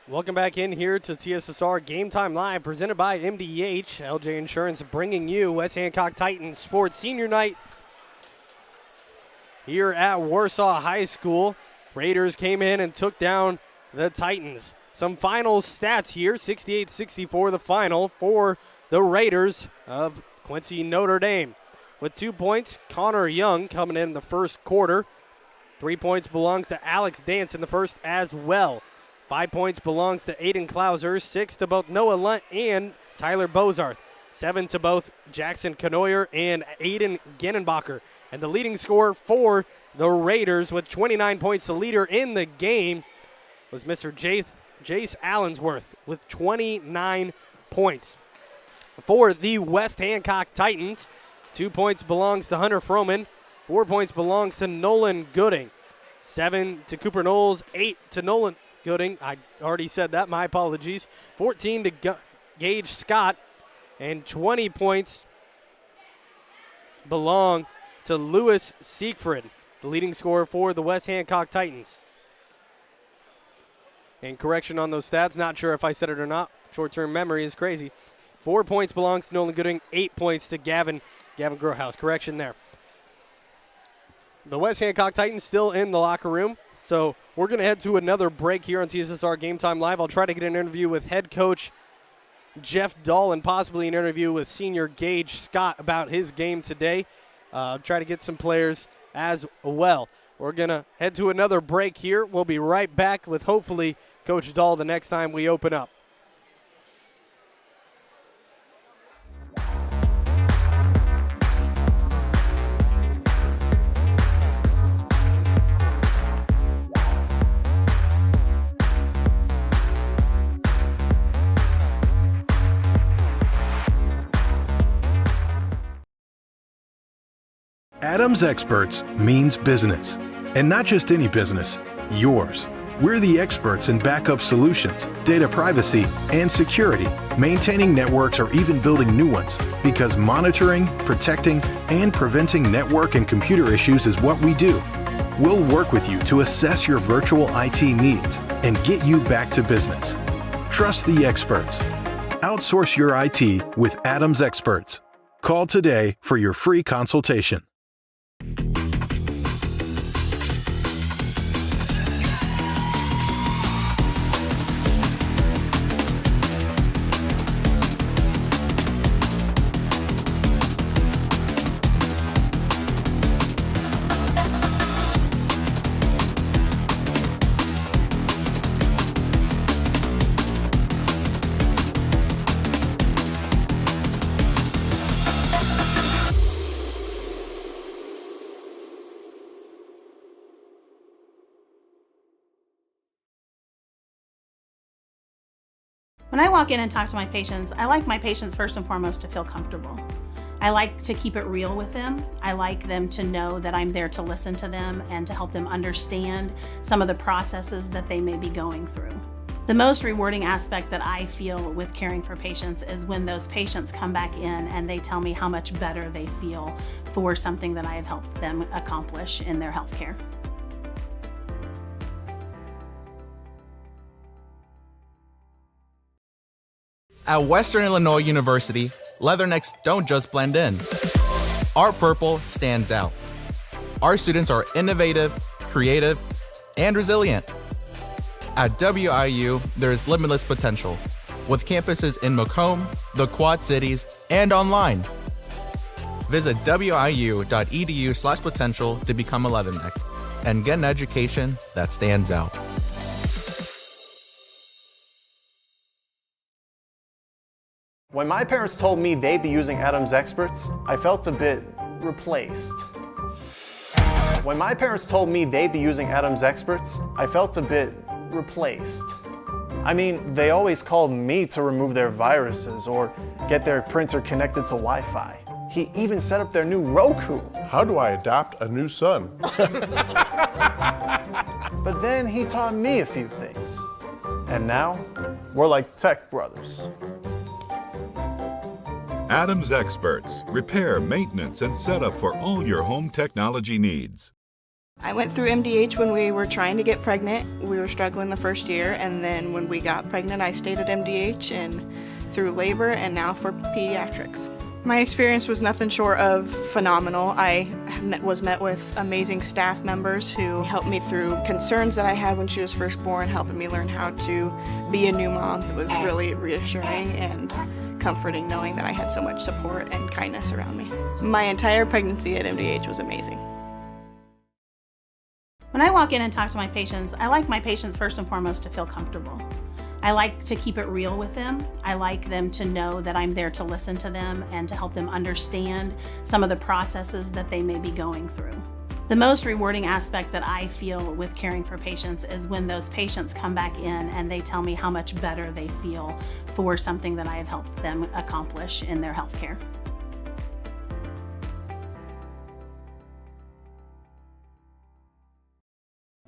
Welcome back in here to TSSR Game Time Live, presented by MDH. LJ Insurance bringing you West Hancock Titans Sports Senior Night here at Warsaw High School. Raiders came in and took down the Titans. Some final stats here, 68-64 the final for the Raiders of Quincy Notre Dame. With 2 points, Connor Young coming in the first quarter. 3 points belongs to Alex Dance in the first as well. 5 points belongs to Aiden Klauser, 6 to both Noah Lunt and Tyler Bozarth, 7 to both Jackson Canoyer and Aiden Genenbacher. And the leading scorer for the Raiders with 29 points, the leader in the game, was Mr. Jace Allensworth with 29 points. For the West Hancock Titans, 2 points belongs to Hunter Froman, 4 points belongs to Nolan Gooding, 7 to Cooper Knowles, 8 to Nolan Gooding, I already said that, my apologies. 14 to Gage Scott, and 20 points belong to Lewis Siegfried, the leading scorer for the West Hancock Titans. And correction on those stats, not sure if I said it or not. Short-term memory is crazy. 4 points belongs to Nolan Gooding, 8 points to Gavin Grohouse. Correction there. The West Hancock Titans still in the locker room. So we're going to head to another break here on TSSR Game Time Live. I'll try to get an interview with head coach Jeff Dahl and possibly an interview with senior Gage Scott about his game today. Try to get some players as well. We're going to head to another break here. We'll be right back with hopefully Coach Dahl the next time we open up. Adams Experts means business. And not just any business, yours. We're the experts in backup solutions, data privacy, and security, maintaining networks or even building new ones, because monitoring, protecting, and preventing network and computer issues is what we do. We'll work with you to assess your virtual IT needs and get you back to business. Trust the experts. Outsource your IT with Adams Experts. Call today for your free consultation. When I walk in and talk to my patients, I like my patients first and foremost to feel comfortable. I like to keep it real with them. I like them to know that I'm there to listen to them and to help them understand some of the processes that they may be going through. The most rewarding aspect that I feel with caring for patients is when those patients come back in and they tell me how much better they feel for something that I have helped them accomplish in their healthcare. At Western Illinois University, leathernecks don't just blend in. Our purple stands out. Our students are innovative, creative, and resilient. At WIU, there is limitless potential, with campuses in Macomb, the Quad Cities, and online. Visit wiu.edu/potential to become a leatherneck and get an education that stands out. When my parents told me they'd be using Adams Experts, I felt a bit replaced. When my parents told me they'd be using Adams Experts, I felt a bit replaced. I mean, they always called me to remove their viruses or get their printer connected to Wi-Fi. He even set up their new Roku. How do I adopt a new son? But then he taught me a few things. And now, we're like tech brothers. Adams Experts. Repair, maintenance, and setup for all your home technology needs. I went through MDH when we were trying to get pregnant. We were struggling the first year, and then when we got pregnant, I stayed at MDH and through labor and now for pediatrics. My experience was nothing short of phenomenal. I was met with amazing staff members who helped me through concerns that I had when she was first born, helping me learn how to be a new mom. It was really reassuring and comforting knowing that I had so much support and kindness around me. My entire pregnancy at MDH was amazing. When I walk in and talk to my patients, I like my patients first and foremost to feel comfortable. I like to keep it real with them. I like them to know that I'm there to listen to them and to help them understand some of the processes that they may be going through. The most rewarding aspect that I feel with caring for patients is when those patients come back in and they tell me how much better they feel for something that I have helped them accomplish in their healthcare.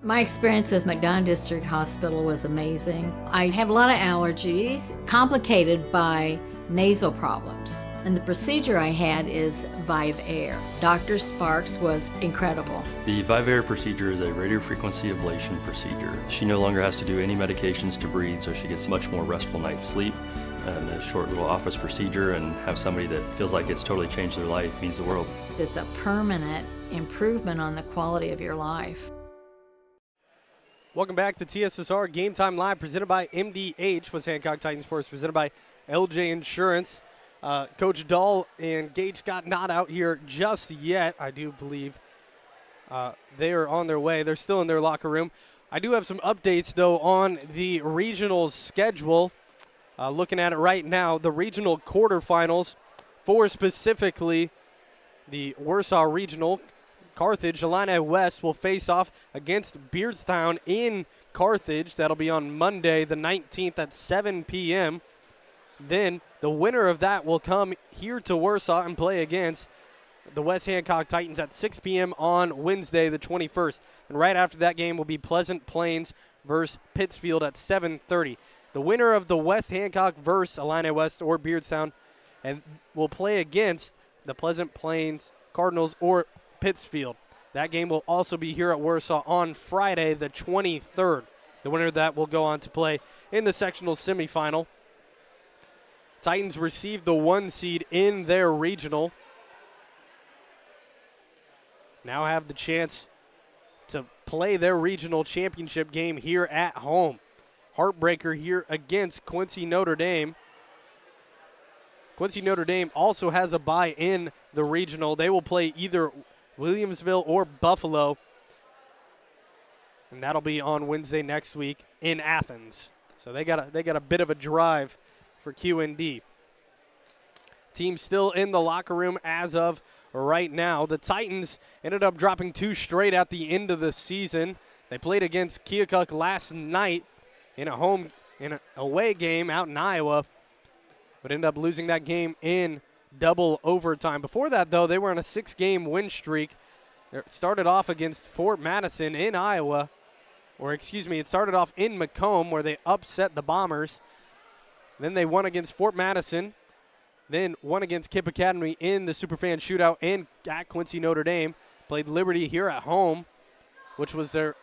My experience with McDonough District Hospital was amazing. I have a lot of allergies, complicated by nasal problems. And the procedure I had is Vive Air. Dr. Sparks was incredible. The Vive Air procedure is a radiofrequency ablation procedure. She no longer has to do any medications to breathe, so she gets much more restful night's sleep. And a short little office procedure, and have somebody that feels like it's totally changed their life means the world. It's a permanent improvement on the quality of your life. Welcome back to TSSR Game Time Live, presented by MDH, was Hancock Titan Sports, presented by LJ Insurance. Coach Dahl and Gage Scott not out here just yet. I do believe they are on their way. They're still in their locker room. I do have some updates, though, on the regional schedule. Looking at it right now, the regional quarterfinals for specifically the Warsaw Regional. Carthage, Illini West will face off against Beardstown in Carthage. That'll be on Monday the 19th at 7 p.m. Then the winner of that will come here to Warsaw and play against the West Hancock Titans at 6 p.m. on Wednesday the 21st. And right after that game will be Pleasant Plains versus Pittsfield at 7:30. The winner of the West Hancock versus Illini West or Beardstown and will play against the Pleasant Plains Cardinals or Pittsfield. That game will also be here at Warsaw on Friday the 23rd. The winner of that will go on to play in the sectional semifinal. Titans received the 1 seed in their regional. Now have the chance to play their regional championship game here at home. Heartbreaker here against Quincy Notre Dame. Quincy Notre Dame also has a bye in the regional. They will play either Williamsville or Buffalo. And that'll be on Wednesday next week in Athens. So they got a bit of a drive for QND. Team still in the locker room as of right now. The Titans ended up dropping 2 straight at the end of the season. They played against Keokuk last night in an away game out in Iowa, but ended up losing that game in double overtime. Before that, though, they were on a 6-game win streak. It started off against Fort Madison in Iowa, it started off in Macomb where they upset the Bombers. Then they won against Fort Madison, then won against Kip Academy in the Superfan Shootout and at Quincy Notre Dame. Played Liberty here at home, which was their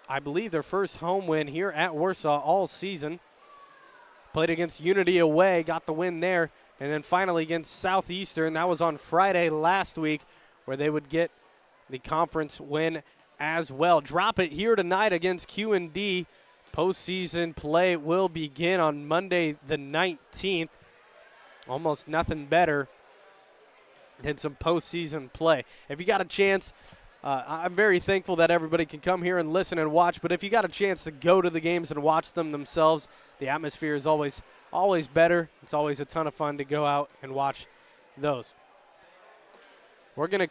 first home win here at Warsaw all season. Played against Unity away, got the win there. And then finally against Southeastern, that was on Friday last week, where they would get the conference win as well. Drop it here tonight against QND. Postseason play will begin on Monday the 19th. Almost nothing better than some postseason play. If you got a chance, I'm very thankful that everybody can come here and listen and watch, but if you got a chance to go to the games and watch them themselves, the atmosphere is always better. It's always a ton of fun to go out and watch those. We're going to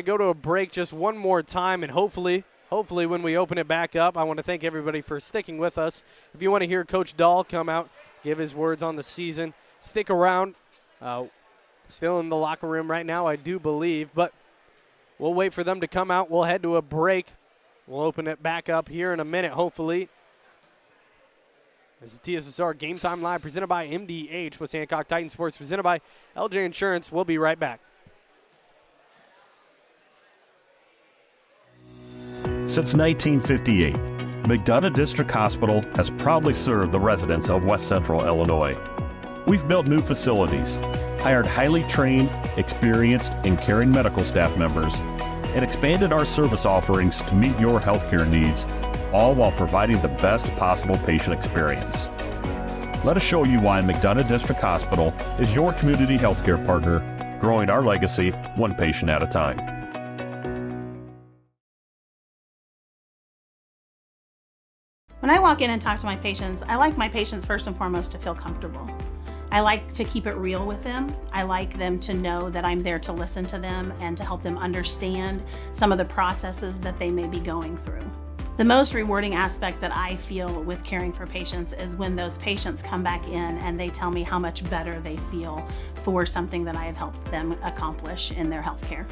go to a break just one more time, and hopefully when we open it back up, I want to thank everybody for sticking with us. If you want to hear Coach Dahl come out, give his words on the season, stick around. Still in the locker room right now, I do believe, but we'll wait for them to come out. We'll head to a break. We'll open it back up here in a minute, hopefully. This is TSSR Game Time Live, presented by MDH with Hancock Titan Sports, presented by LJ Insurance. We'll be right back. Since 1958, McDonough District Hospital has proudly served the residents of West Central Illinois. We've built new facilities, hired highly trained, experienced, and caring medical staff members, and expanded our service offerings to meet your healthcare needs, all while providing the best possible patient experience. Let us show you why McDonough District Hospital is your community healthcare partner, growing our legacy one patient at a time. When I walk in and talk to my patients, I like my patients first and foremost to feel comfortable. I like to keep it real with them. I like them to know that I'm there to listen to them and to help them understand some of the processes that they may be going through. The most rewarding aspect that I feel with caring for patients is when those patients come back in and they tell me how much better they feel for something that I have helped them accomplish in their healthcare.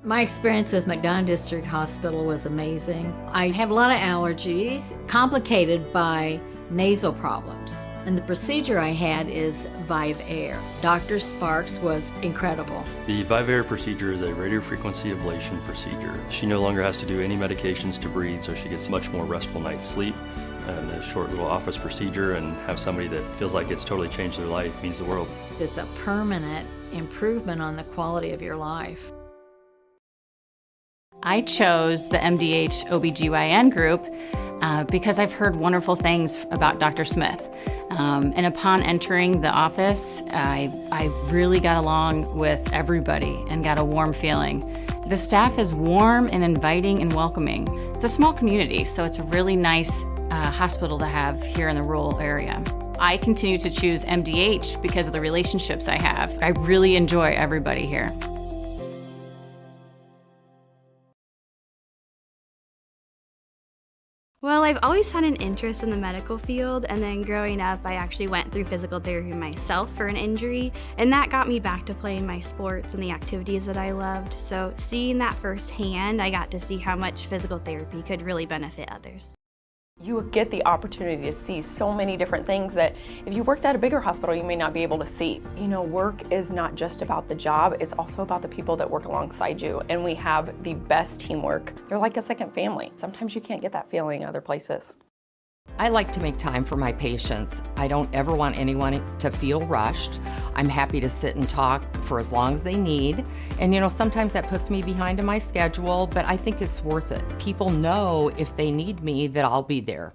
My experience with McDonough District Hospital was amazing. I have a lot of allergies, complicated by nasal problems. And the procedure I had is Vive Air. Dr. Sparks was incredible. The Vive Air procedure is a radiofrequency ablation procedure. She no longer has to do any medications to breathe, so she gets much more restful night's sleep. And a short little office procedure, and have somebody that feels like it's totally changed their life means the world. It's a permanent improvement on the quality of your life. I chose the MDH OBGYN group because I've heard wonderful things about Dr. Smith. And upon entering the office, I really got along with everybody and got a warm feeling. The staff is warm and inviting and welcoming. It's a small community, so it's a really nice hospital to have here in the rural area. I continue to choose MDH because of the relationships I have. I really enjoy everybody here. Well, I've always had an interest in the medical field, and then growing up, I actually went through physical therapy myself for an injury, and that got me back to playing my sports and the activities that I loved. So seeing that firsthand, I got to see how much physical therapy could really benefit others. You get the opportunity to see so many different things that if you worked at a bigger hospital, you may not be able to see. You know, work is not just about the job, it's also about the people that work alongside you, and we have the best teamwork. They're like a second family. Sometimes you can't get that feeling other places. I like to make time for my patients. I don't ever want anyone to feel rushed. I'm happy to sit and talk for as long as they need. And sometimes that puts me behind in my schedule, but I think it's worth it. People know if they need me that I'll be there.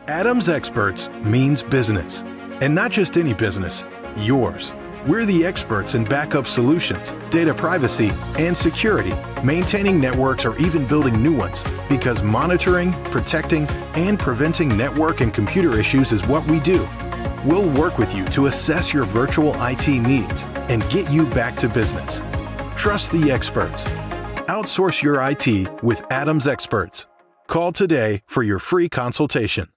Adams Experts means business. And not just any business, yours. We're the experts in backup solutions, data privacy, and security, maintaining networks or even building new ones, because monitoring, protecting, and preventing network and computer issues is what we do. We'll work with you to assess your virtual IT needs and get you back to business. Trust the experts. Outsource your IT with Adams Experts. Call today for your free consultation.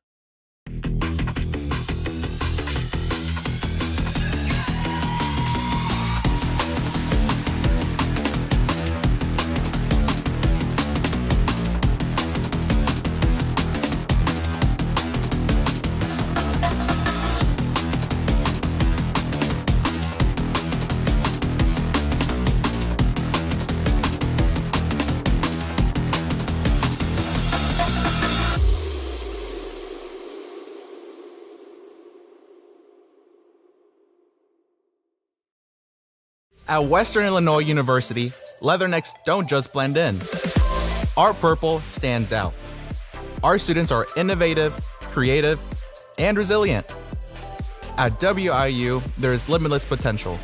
At Western Illinois University, leathernecks don't just blend in. Our purple stands out. Our students are innovative, creative, and resilient. At WIU, there is limitless potential,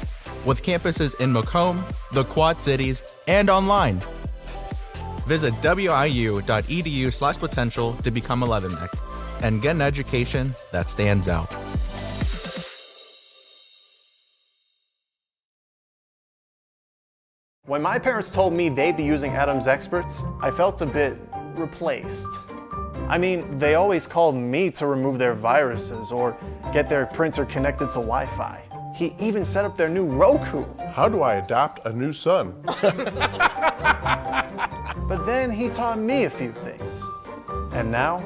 with campuses in Macomb, the Quad Cities, and online. Visit wiu.edu/potential to become a leatherneck and get an education that stands out. When my parents told me they'd be using Adams Experts, I felt a bit replaced. I mean, they always called me to remove their viruses or get their printer connected to Wi-Fi. He even set up their new Roku. How do I adopt a new son? But then he taught me a few things. And now,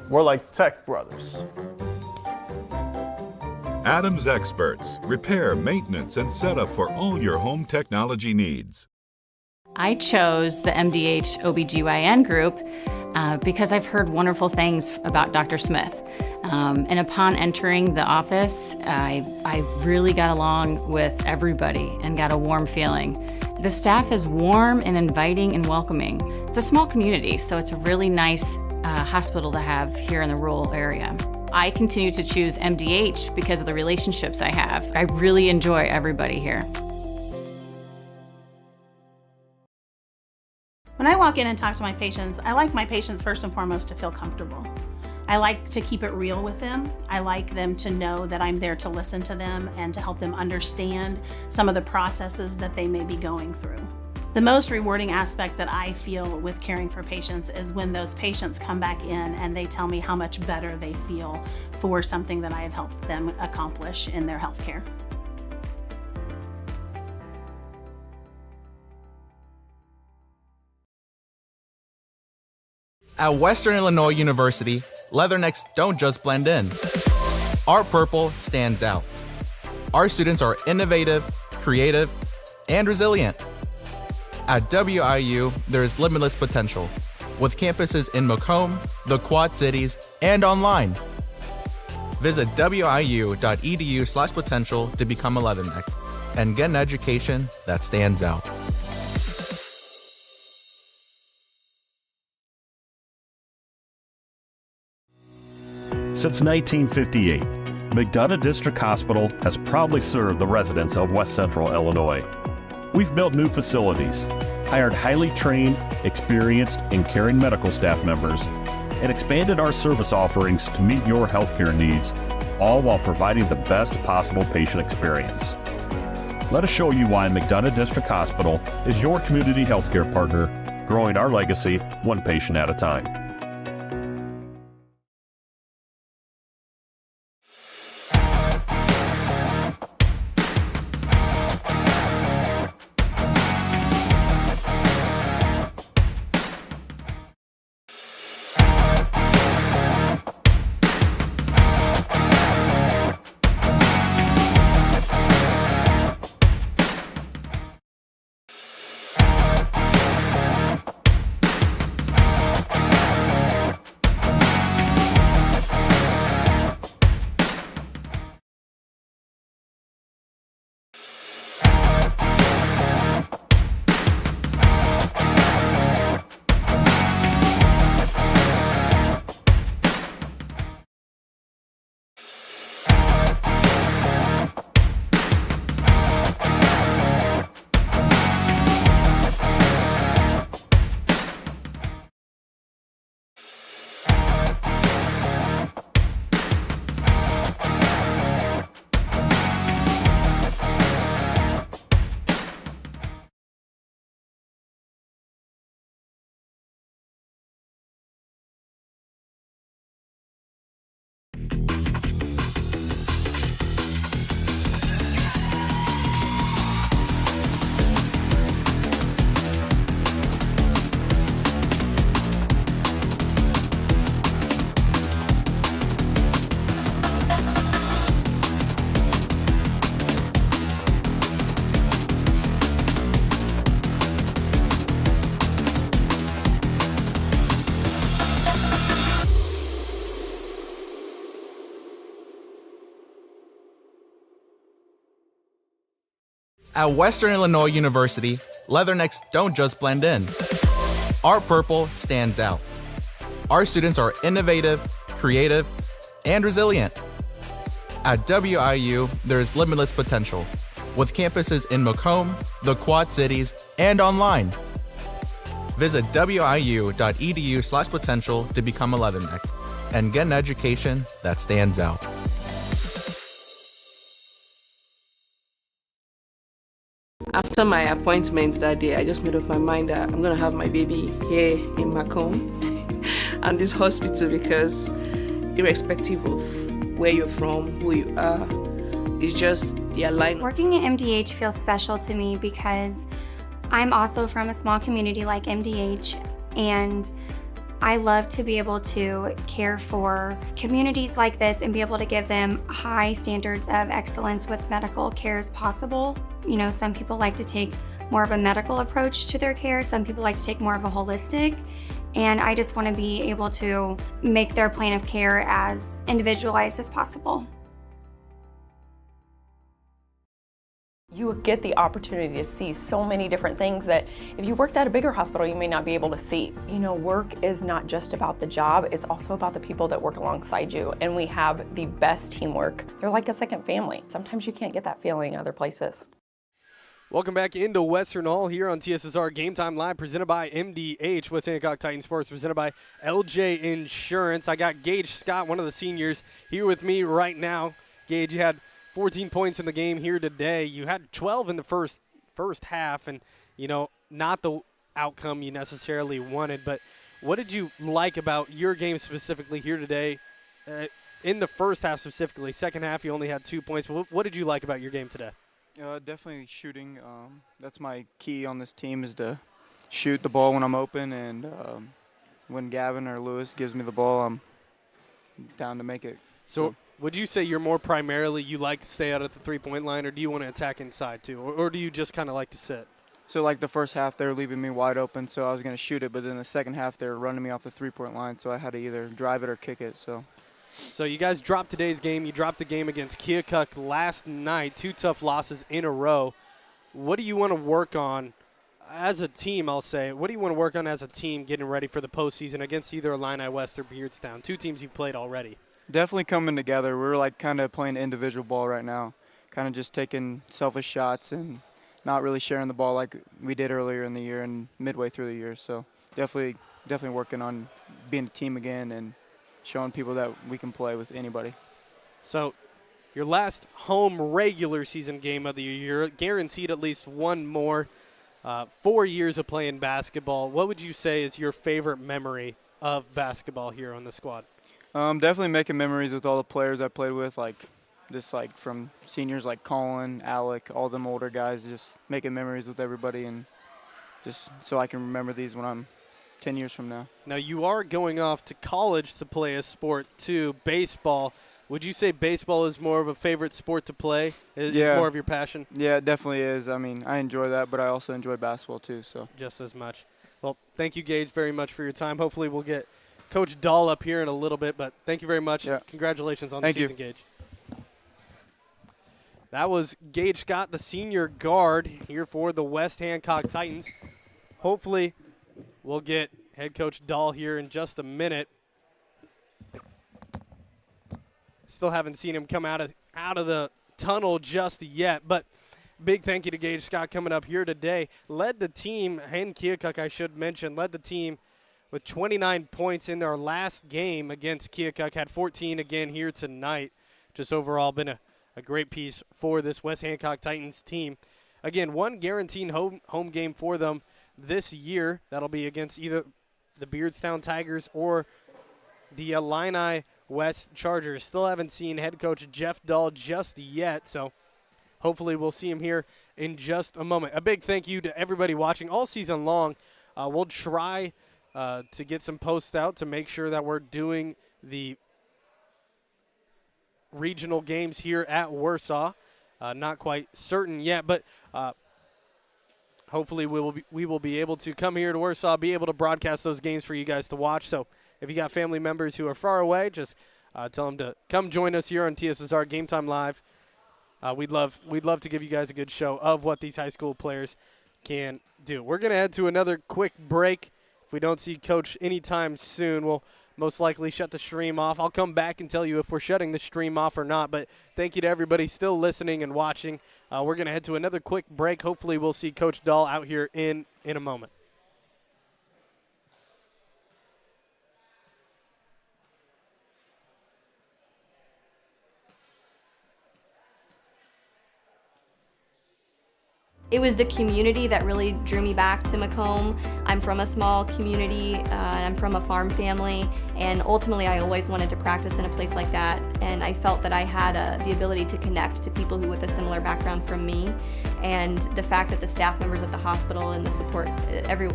we're like tech brothers. Adams Experts. Repair, maintenance, and setup for all your home technology needs. I chose the MDH OBGYN group because I've heard wonderful things about Dr. Smith. And upon entering the office, I really got along with everybody and got a warm feeling. The staff is warm and inviting and welcoming. It's a small community, so it's a really nice hospital to have here in the rural area. I continue to choose MDH because of the relationships I have. I really enjoy everybody here. When I walk in and talk to my patients, I like my patients first and foremost to feel comfortable. I like to keep it real with them. I like them to know that I'm there to listen to them and to help them understand some of the processes that they may be going through. The most rewarding aspect that I feel with caring for patients is when those patients come back in and they tell me how much better they feel for something that I have helped them accomplish in their healthcare. At Western Illinois University, leathernecks don't just blend in. Our purple stands out. Our students are innovative, creative, and resilient. At WIU, there is limitless potential, with campuses in Macomb, the Quad Cities, and online. Visit wiu.edu/potential to become a leatherneck and get an education that stands out. Since 1958, McDonough District Hospital has proudly served the residents of West Central Illinois. We've built new facilities, hired highly trained, experienced, and caring medical staff members, and expanded our service offerings to meet your healthcare needs, all while providing the best possible patient experience. Let us show you why McDonough District Hospital is your community healthcare partner, growing our legacy one patient at a time. At Western Illinois University, leathernecks don't just blend in. Our purple stands out. Our students are innovative, creative, and resilient. At WIU, there is limitless potential, with campuses in Macomb, the Quad Cities, and online. Visit wiu.edu/potential to become a leatherneck and get an education that stands out. After my appointment that day, I just made up my mind that I'm going to have my baby here in Macomb and this hospital, because irrespective of where you're from, who you are, it's just the alignment. Working at MDH feels special to me because I'm also from a small community like MDH, and I love to be able to care for communities like this and be able to give them high standards of excellence with medical care as possible. You know, some people like to take more of a medical approach to their care. Some people like to take more of a holistic. And I just want to be able to make their plan of care as individualized as possible. You get the opportunity to see so many different things that if you worked at a bigger hospital, you may not be able to see. You know, work is not just about the job, it's also about the people that work alongside you. And we have the best teamwork. They're like a second family. Sometimes you can't get that feeling other places. Welcome back into Western Hall here on TSSR Game Time Live, presented by MDH, West Hancock Titan Sports, presented by LJ Insurance. I got Gage Scott, one of the seniors, here with me right now. Gage, you had 14 points in the game here today. You had 12 in the first half, and, you know, not the outcome you necessarily wanted. But what did you like about your game specifically here today? In the first half specifically, second half you only had 2 points. But what did you like about your game today? Definitely shooting. That's my key on this team, is to shoot the ball when I'm open, and when Gavin or Lewis gives me the ball, I'm down to make it. So would you say you're more primarily you like to stay out at the three-point line, or do you want to attack inside too, or do you just kind of like to sit? So like the first half, they were leaving me wide open, so I was going to shoot it, but then the second half, they were running me off the three-point line, so I had to either drive it or kick it. So you guys dropped today's game. You dropped the game against Keokuk last night, 2 tough losses in a row. What do you want to work on as a team, I'll say? What do you want to work on as a team getting ready for the postseason against either Illini West or Beardstown, 2 teams you've played already? definitely coming together. We're like kind of playing individual ball right now, kind of just taking selfish shots and not really sharing the ball like we did earlier in the year and midway through the year. So definitely working on being a team again and showing people that we can play with anybody. So your last home regular season game of the year, guaranteed at least one more. 4 years of playing basketball. What would you say is your favorite memory of basketball here on the squad? Definitely making memories with all the players I played with, just from seniors like Colin, Alec, all them older guys, just making memories with everybody and just so I can remember these when I'm 10 years from now. Now you are going off to college to play a sport too, baseball. Would you say baseball is more of a favorite sport to play? It's more of your passion? Yeah, it definitely is. I mean, I enjoy that, but I also enjoy basketball too. So just as much. Well, thank you, Gage, very much for your time. Hopefully we'll get Coach Dahl up here in a little bit, but thank you very much. Yeah. Congratulations on the season, Gage. That was Gage Scott, the senior guard here for the West Hancock Titans. Hopefully we'll get head coach Dahl here in just a minute. Still haven't seen him come out of the tunnel just yet, but big thank you to Gage Scott coming up here today. Led the team, and Keokuk I should mention, led the team with 29 points in their last game against Keokuk. Had 14 again here tonight. Just overall been a great piece for this West Hancock Titans team. Again, one guaranteed home game for them this year. That'll be against either the Beardstown Tigers or the Illini West Chargers. Still haven't seen head coach Jeff Dahl just yet, so hopefully we'll see him here in just a moment. A big thank you to everybody watching all season long. We'll try to get some posts out to make sure that we're doing the regional games here at Warsaw. Not quite certain yet, but hopefully we will be able to come here to Warsaw, be able to broadcast those games for you guys to watch. So if you got family members who are far away, just tell them to come join us here on TSSR Game Time Live. We'd love to give you guys a good show of what these high school players can do. We're going to head to another quick break. If we don't see Coach anytime soon, we'll most likely shut the stream off. I'll come back and tell you if we're shutting the stream off or not, but thank you to everybody still listening and watching. We're going to head to another quick break. Hopefully we'll see Coach Dahl out here in a moment. It was the community that really drew me back to Macomb. I'm from a small community, and I'm from a farm family, and ultimately I always wanted to practice in a place like that, and I felt that I had the ability to connect to people who with a similar background from me, and the fact that the staff members at the hospital and the support,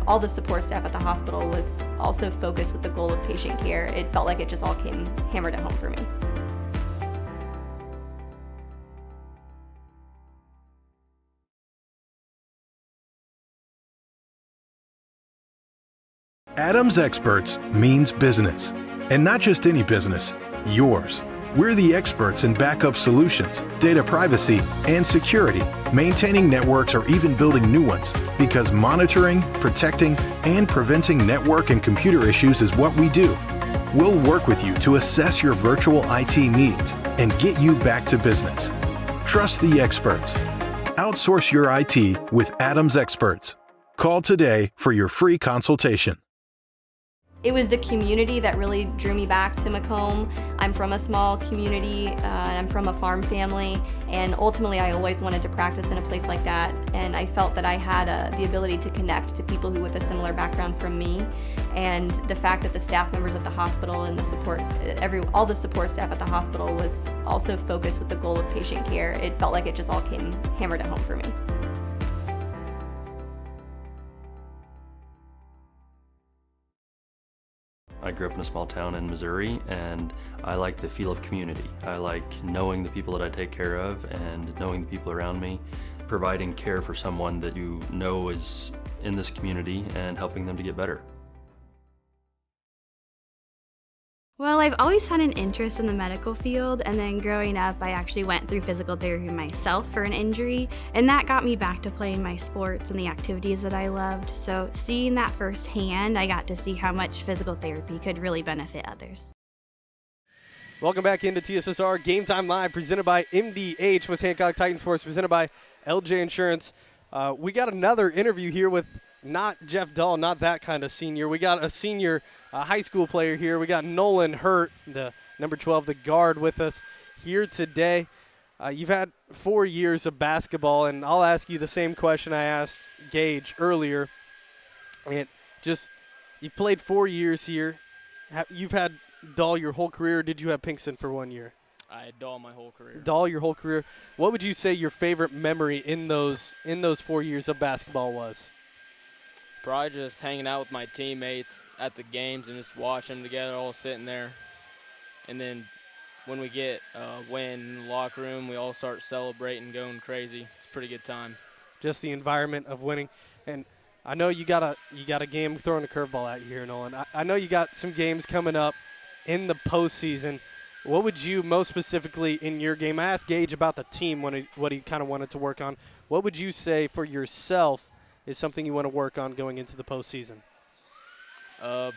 all the support staff at the hospital was also focused with the goal of patient care. It felt like it just all came hammered at home for me. Adams Experts means business. And not just any business, yours. We're the experts in backup solutions, data privacy, and security, maintaining networks or even building new ones, because monitoring, protecting, and preventing network and computer issues is what we do. We'll work with you to assess your virtual IT needs and get you back to business. Trust the experts. Outsource your IT with Adams Experts. Call today for your free consultation. It was the community that really drew me back to Macomb. I'm from a small community, and I'm from a farm family, and ultimately I always wanted to practice in a place like that, and I felt that I had the ability to connect to people who with a similar background from me, and the fact that the staff members at the hospital and the support, all the support staff at the hospital was also focused with the goal of patient care. It felt like it just all came hammered at home for me. I grew up in a small town in Missouri, and I like the feel of community. I like knowing the people that I take care of and knowing the people around me, providing care for someone that you know is in this community and helping them to get better. Well, I've always had an interest in the medical field, and then growing up I actually went through physical therapy myself for an injury, and that got me back to playing my sports and the activities that I loved. So seeing that firsthand, I got to see how much physical therapy could really benefit others. Welcome back into TSSR Game Time Live, presented by MDH, with Hancock Titan Sports, presented by LJ Insurance. We got another interview here with not Jeff Dahl, not that kind of senior. We got a senior high school player here. We got Nolan Hurt, the number 12, the guard, with us here today. You've had 4 years of basketball, and I'll ask you the same question I asked Gage earlier. And just, you've played 4 years here. You've had Dahl your whole career. Did you have Pinkston for 1 year? I had Dahl my whole career. Dahl your whole career. What would you say your favorite memory in those 4 years of basketball was? Probably just hanging out with my teammates at the games and just watching them together, all sitting there. And then when we get a win in the locker room, we all start celebrating, going crazy. It's a pretty good time. Just the environment of winning. And I know you got a game throwing a curveball at you here, Nolan. I know you got some games coming up in the postseason. What would you most specifically in your game? I asked Gage about the team, what he kind of wanted to work on. What would you say for yourself is something you want to work on going into the postseason?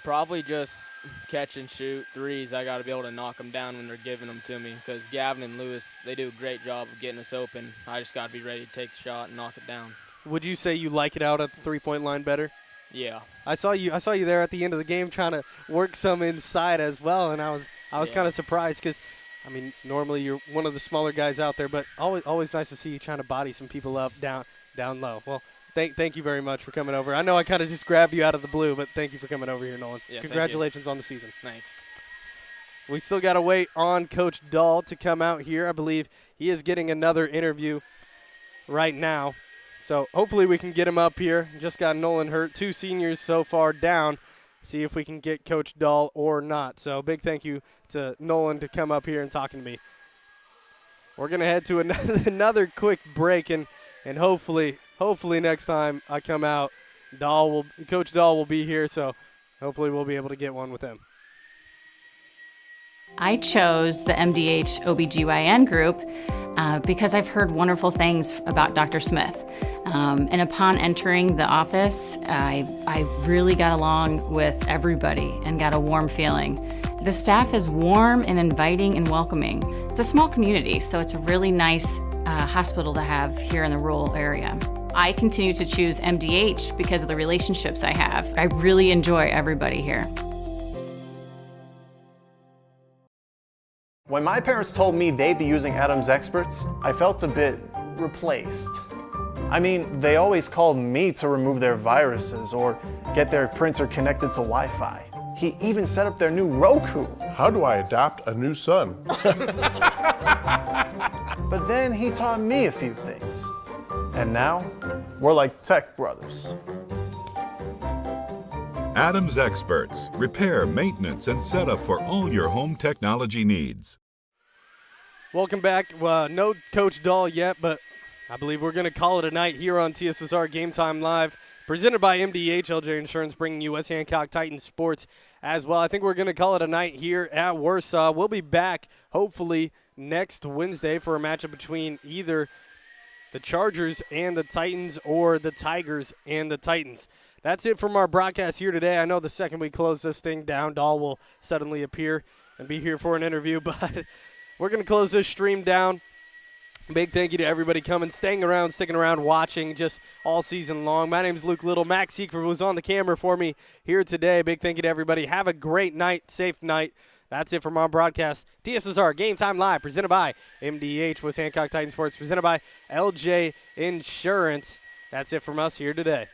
Probably just catch and shoot threes. I got to be able to knock them down when they're giving them to me, because Gavin and Lewis, they do a great job of getting us open. I just got to be ready to take the shot and knock it down. Would you say you like it out at the three-point line better? Yeah. I saw you there at the end of the game trying to work some inside as well, and I was kind of surprised because, I mean, normally you're one of the smaller guys out there, but always nice to see you trying to body some people up down low. Well, thank you very much for coming over. I know I kind of just grabbed you out of the blue, but thank you for coming over here, Nolan. Yeah, congratulations on the season. Thanks. We still got to wait on Coach Dahl to come out here. I believe he is getting another interview right now. So hopefully we can get him up here. Just got Nolan Hurt, 2 seniors so far down. See if we can get Coach Dahl or not. So big thank you to Nolan to come up here and talking to me. We're going to head to another quick break, and hopefully next time I come out, Coach Dahl will be here, so hopefully we'll be able to get one with him. I chose the MDH OBGYN group because I've heard wonderful things about Dr. Smith. And upon entering the office, I really got along with everybody and got a warm feeling. The staff is warm and inviting and welcoming. It's a small community, so it's a really nice hospital to have here in the rural area. I continue to choose MDH because of the relationships I have. I really enjoy everybody here. When my parents told me they'd be using Adams Experts, I felt a bit replaced. I mean, they always called me to remove their viruses or get their printer connected to Wi-Fi. He even set up their new Roku. How do I adopt a new son? But then he taught me a few things. And now, we're like tech brothers. Adams Experts. Repair, maintenance, and setup for all your home technology needs. Welcome back. No Coach Dahl yet, but I believe we're going to call it a night here on TSSR Game Time Live, presented by MDH LJ Insurance, bringing you West Hancock Titans sports as well. I think we're going to call it a night here at Warsaw. We'll be back, hopefully, next Wednesday for a matchup between either the Chargers and the Titans or the Tigers and the Titans. That's it from our broadcast here today. I know the second we close this thing down, Dahl will suddenly appear and be here for an interview, but we're going to close this stream down. Big thank you to everybody coming, staying around, sticking around, watching just all season long. My name's Luke Little. Max Seekford was on the camera for me here today. Big thank you to everybody. Have a great night, safe night. That's it from our broadcast. TSSR Game Time Live, presented by MDH, West Hancock Titans Sports, presented by LJ Insurance. That's it from us here today.